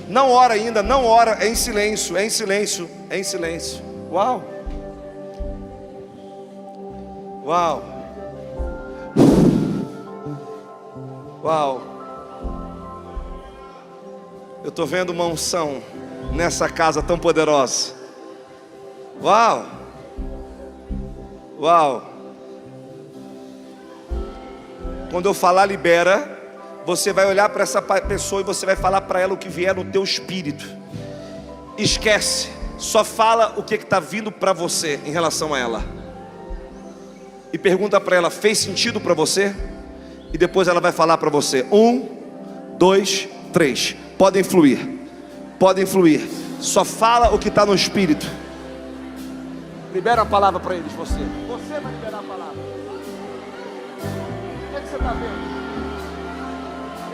Não ora ainda, não ora, é em silêncio. Uau. Uau. Uau. Eu estou vendo uma unção nessa casa tão poderosa. Uau. Uau. Quando eu falar libera, você vai olhar para essa pessoa e você vai falar para ela o que vier no teu espírito. Esquece, só fala o que está vindo para você em relação a ela. E pergunta para ela, fez sentido para você? E depois ela vai falar para você. 1, 2, 3. Podem fluir. Só fala o que está no espírito. Libera a palavra para eles, você. Você vai liberar a palavra. O que você está vendo?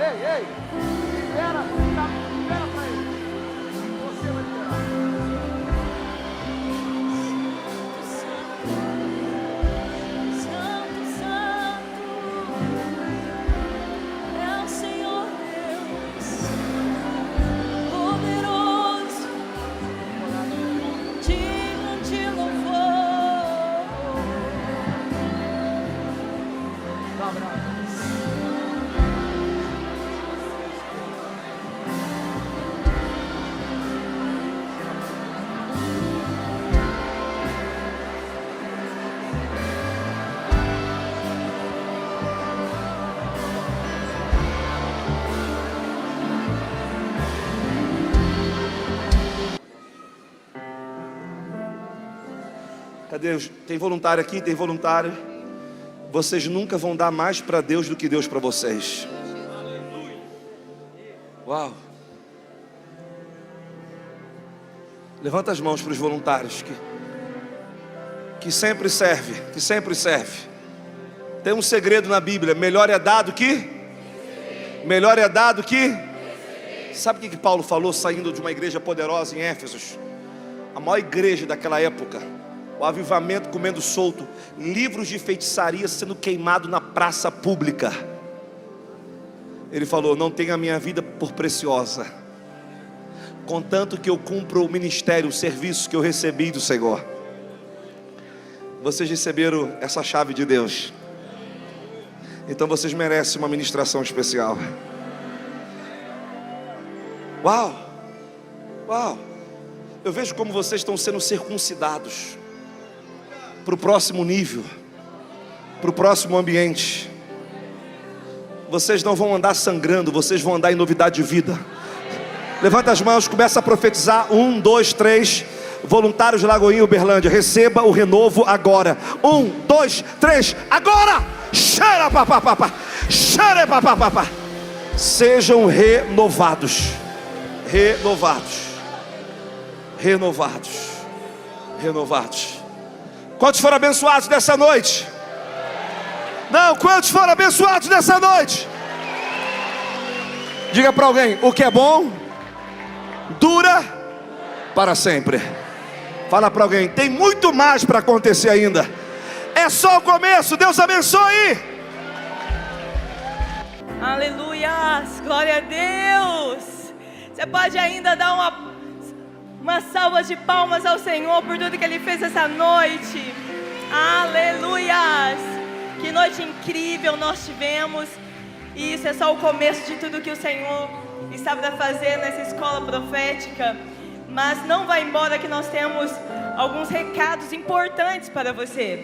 Ei, libera para ele. Você vai liberar. Santo, é o Senhor Deus, poderoso, digno de louvor. Cadê? Tem voluntário aqui? Tem voluntário? Vocês nunca vão dar mais para Deus do que Deus para vocês. Uau. Levanta as mãos para os voluntários que sempre serve. Tem um segredo na Bíblia: melhor é dado que. Sabe o que Paulo falou saindo de uma igreja poderosa em Éfesos? A maior igreja daquela época. O avivamento comendo solto, livros de feitiçaria sendo queimado na praça pública. Ele falou: não tenha a minha vida por preciosa, contanto que eu cumpra o ministério, o serviço que eu recebi do Senhor. Vocês receberam essa chave de Deus, então vocês merecem uma ministração especial. Uau, eu vejo como vocês estão sendo circuncidados para o próximo nível, para o próximo ambiente. vocês não vão andar sangrando, vocês vão andar em novidade de vida. Levanta as mãos, começa a profetizar. 1, 2, 3. Voluntários de Lagoinha, Uberlândia, receba o renovo agora. 1, 2, 3, agora! Xara, papapá, xara, papapá. Sejam renovados, renovados, renovados, renovados. Quantos foram abençoados nessa noite? Não, quantos foram abençoados nessa noite? Diga para alguém: o que é bom dura para sempre. Fala para alguém: tem muito mais para acontecer ainda. É só o começo. Deus abençoe. Aleluias, glória a Deus. Você pode ainda dar uma salva de palmas ao Senhor por tudo que Ele fez essa noite. Aleluias. Que noite incrível nós tivemos. E isso é só o começo de tudo que o Senhor está para fazer nessa escola profética. Mas não vá embora, que nós temos alguns recados importantes para você.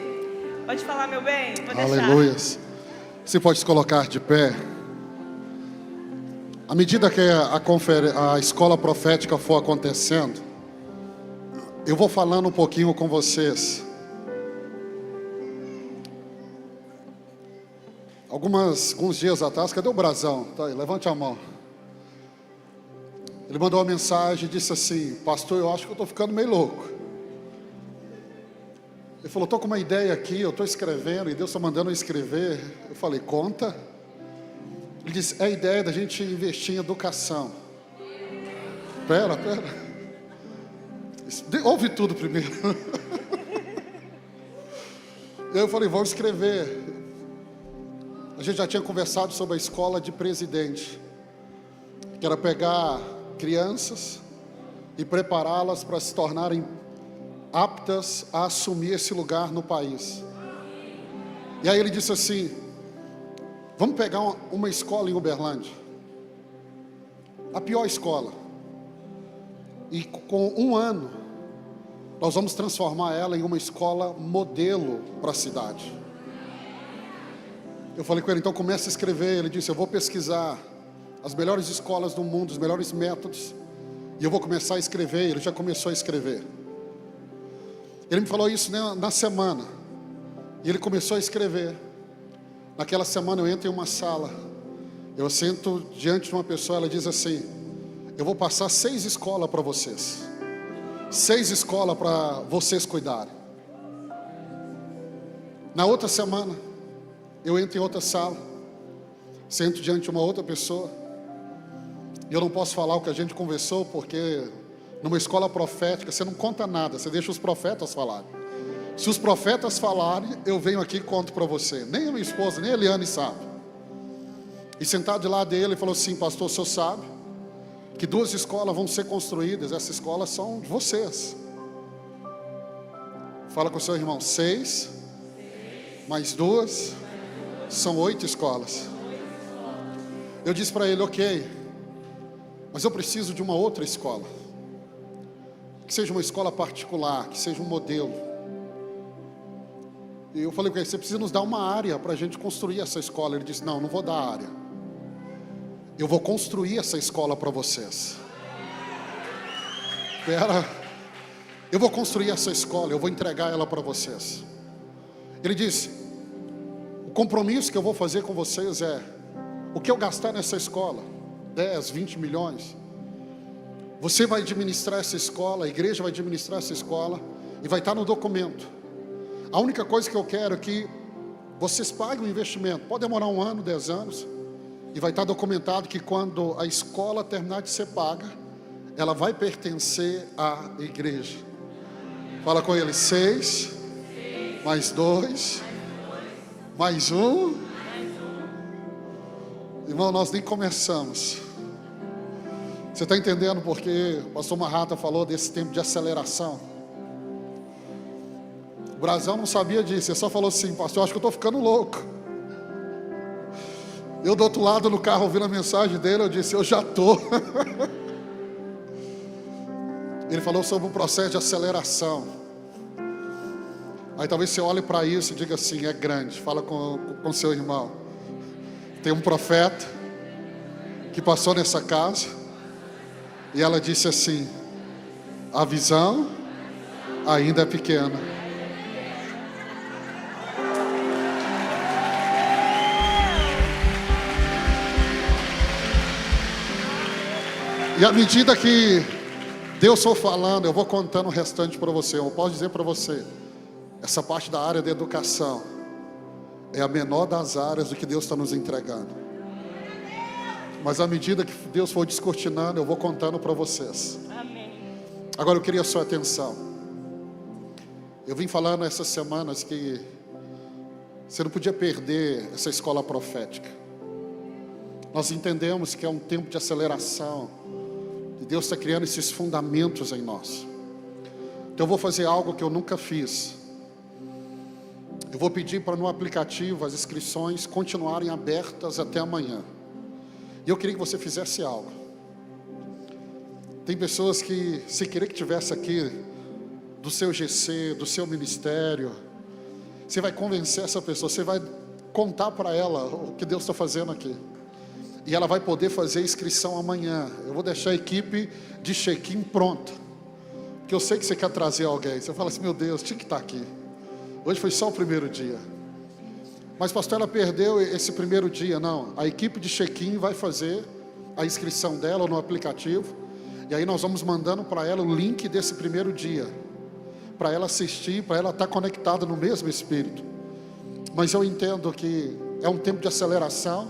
Pode falar, meu bem? Vou deixar. Aleluias. Você pode se colocar de pé. À medida que a escola profética for acontecendo, eu vou falando um pouquinho com vocês. Alguns dias atrás, cadê o Brazão? Tá aí, levante a mão. Ele mandou uma mensagem e disse assim: pastor, eu acho que eu estou ficando meio louco. Ele falou: estou com uma ideia aqui, eu estou escrevendo, e Deus está mandando eu escrever. Eu falei: conta. Ele disse: é a ideia da gente investir em educação. Pera. Ouve tudo primeiro. E aí eu falei: vamos escrever. A gente já tinha conversado sobre a escola de presidente, que era pegar crianças e prepará-las para se tornarem aptas a assumir esse lugar no país. E aí ele disse assim: vamos pegar uma escola em Uberlândia, a pior escola, e com 1 ano nós vamos transformar ela em uma escola modelo para a cidade. Eu falei com ele: então comece a escrever. Ele disse: eu vou pesquisar as melhores escolas do mundo, os melhores métodos, e eu vou começar a escrever. Ele já começou a escrever. Ele me falou isso na semana, e ele começou a escrever. Naquela semana eu entro em uma sala, eu sento diante de uma pessoa, ela diz assim: eu vou passar 6 escolas para vocês, 6 escolas para vocês cuidarem. Na outra semana, eu entro em outra sala, sento diante de uma outra pessoa, e eu não posso falar o que a gente conversou, porque numa escola profética você não conta nada, você deixa os profetas falarem. Se os profetas falarem, eu venho aqui e conto para você. Nem a minha esposa, nem a Eliane sabe. E sentado de lado dele, ele falou assim: pastor, o senhor sabe que 2 escolas vão ser construídas, essas escolas são de vocês. Fala com o seu irmão: 6 mais 2 são 8 escolas. Eu disse para ele: ok, mas eu preciso de uma outra escola, que seja uma escola particular, que seja um modelo. E eu falei com ele: você precisa nos dar uma área para a gente construir essa escola. Ele disse: não vou dar área, eu vou construir essa escola para vocês. Eu vou construir essa escola, eu vou entregar ela para vocês. Ele disse: o compromisso que eu vou fazer com vocês é, o que eu gastar nessa escola, 10, 20 milhões, você vai administrar essa escola, a igreja vai administrar essa escola, e vai estar no documento. A única coisa que eu quero é que vocês paguem o investimento. Pode demorar 1 ano, 10 anos, e vai estar documentado que quando a escola terminar de ser paga, ela vai pertencer à igreja. Fala com ele: 6 mais 2 mais 1. Irmão, nós nem começamos. Você está entendendo porque o pastor Marrata falou desse tempo de aceleração? O Brazão não sabia disso, ele só falou assim: pastor, eu acho que eu estou ficando louco. Eu do outro lado no carro ouvindo a mensagem dele, eu disse: eu já estou. Ele falou sobre um processo de aceleração. Aí talvez você olhe para isso e diga assim: é grande. Fala com seu irmão: Tem um profeta que passou nessa casa e ela disse assim: a visão ainda é pequena. E à medida que Deus for falando, eu vou contando o restante para você. Eu posso dizer para você, essa parte da área da educação é a menor das áreas do que Deus está nos entregando. Mas à medida que Deus for descortinando, eu vou contando para vocês. Amém. Agora eu queria a sua atenção. Eu vim falando essas semanas que você não podia perder essa escola profética. Nós entendemos que é um tempo de aceleração, e Deus está criando esses fundamentos em nós. Então eu vou fazer algo que eu nunca fiz. Eu vou pedir para no aplicativo as inscrições continuarem abertas até amanhã. E eu queria que você fizesse algo. Tem pessoas que, se querer que tivesse aqui, do seu GC, do seu ministério, você vai convencer essa pessoa, você vai contar para ela o que Deus está fazendo aqui. E ela vai poder fazer a inscrição amanhã. Eu vou deixar a equipe de check-in pronta, porque eu sei que você quer trazer alguém. Você fala assim: meu Deus, tinha que estar aqui. Hoje foi só o primeiro dia. Mas pastor, ela perdeu esse primeiro dia. Não, a equipe de check-in vai fazer a inscrição dela no aplicativo. E aí nós vamos mandando para ela o link desse primeiro dia, para ela assistir, para ela estar conectada no mesmo espírito. Mas eu entendo que é um tempo de aceleração.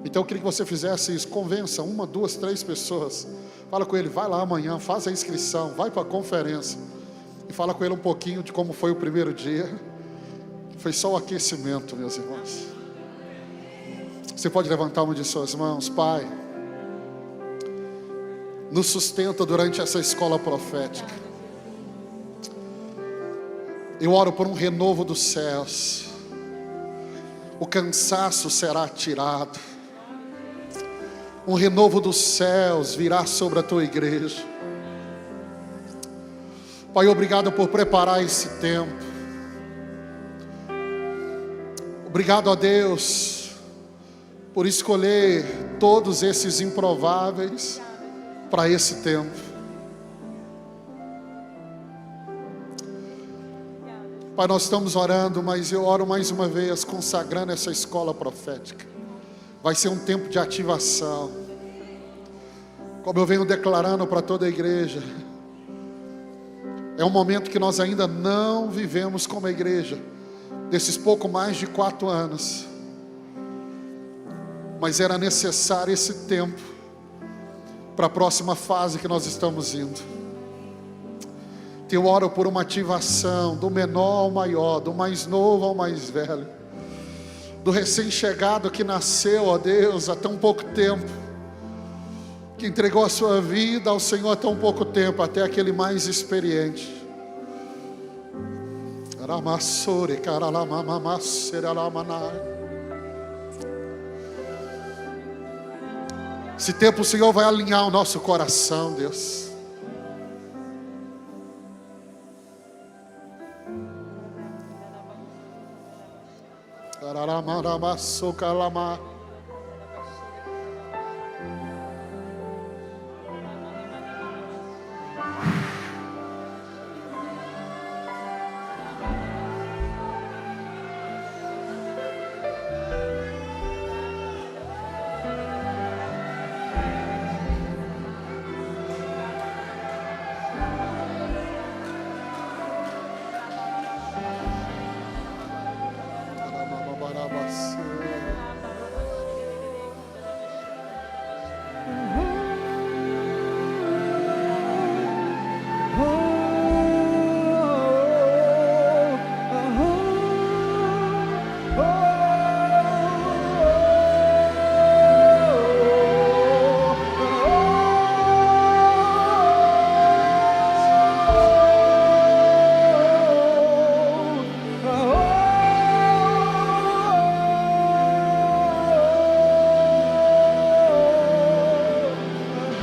Então eu queria que você fizesse isso. Convença 1, 2, 3 pessoas. Fala com ele: vai lá amanhã, faz a inscrição, vai para a conferência. E fala com ele um pouquinho de como foi o primeiro dia. Foi só o aquecimento, meus irmãos. Você pode levantar uma de suas mãos. Pai, nos sustenta durante essa escola profética. Eu oro por um renovo dos céus. O cansaço será tirado. Um renovo dos céus virá sobre a tua igreja. Pai, obrigado por preparar esse tempo. Obrigado a Deus por escolher todos esses improváveis para esse tempo. Pai, nós estamos orando, mas eu oro mais uma vez consagrando essa escola profética. Vai ser um tempo de ativação. Como eu venho declarando para toda a igreja, é um momento que nós ainda não vivemos como igreja, desses pouco mais de 4 anos. Mas era necessário esse tempo para a próxima fase que nós estamos indo. Eu oro por uma ativação do menor ao maior, do mais novo ao mais velho, do recém-chegado que nasceu, ó Deus, há tão pouco tempo, que entregou a sua vida ao Senhor há tão pouco tempo, até aquele mais experiente. Esse tempo o Senhor vai alinhar o nosso coração, Deus.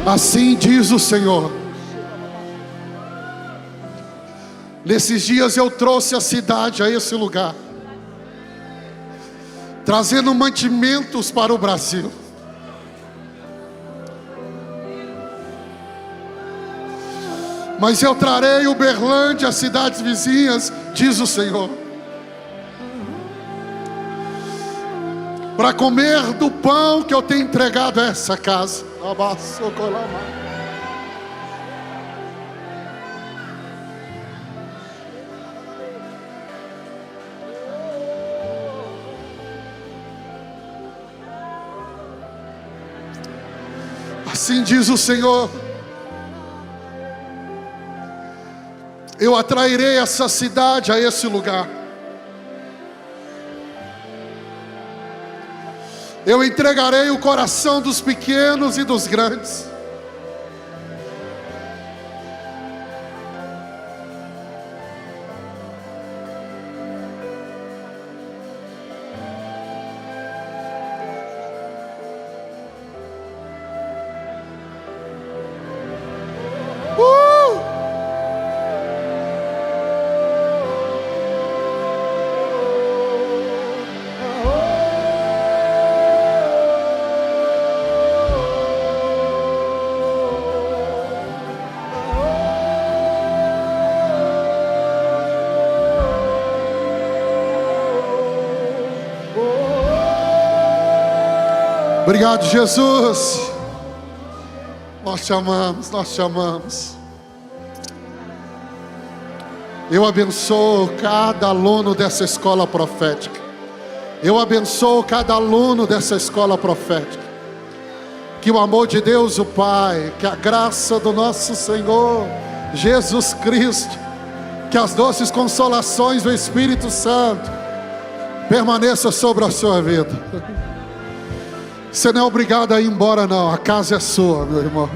Assim diz o Senhor: nesses dias eu trouxe a cidade a esse lugar, trazendo mantimentos para o Brasil. Mas eu trarei Uberlândia, as cidades vizinhas, diz o Senhor, para comer do pão que eu tenho entregado a essa casa. Assim diz o Senhor: eu atrairei essa cidade a esse lugar. Eu entregarei o coração dos pequenos e dos grandes. Obrigado, Jesus. Nós te amamos, nós te amamos. Eu abençoo cada aluno dessa escola profética. Eu abençoo cada aluno dessa escola profética. Que o amor de Deus, o Pai, que a graça do nosso Senhor Jesus Cristo, que as doces consolações do Espírito Santo permaneça sobre a sua vida. Você não é obrigado a ir embora não, a casa é sua, meu irmão.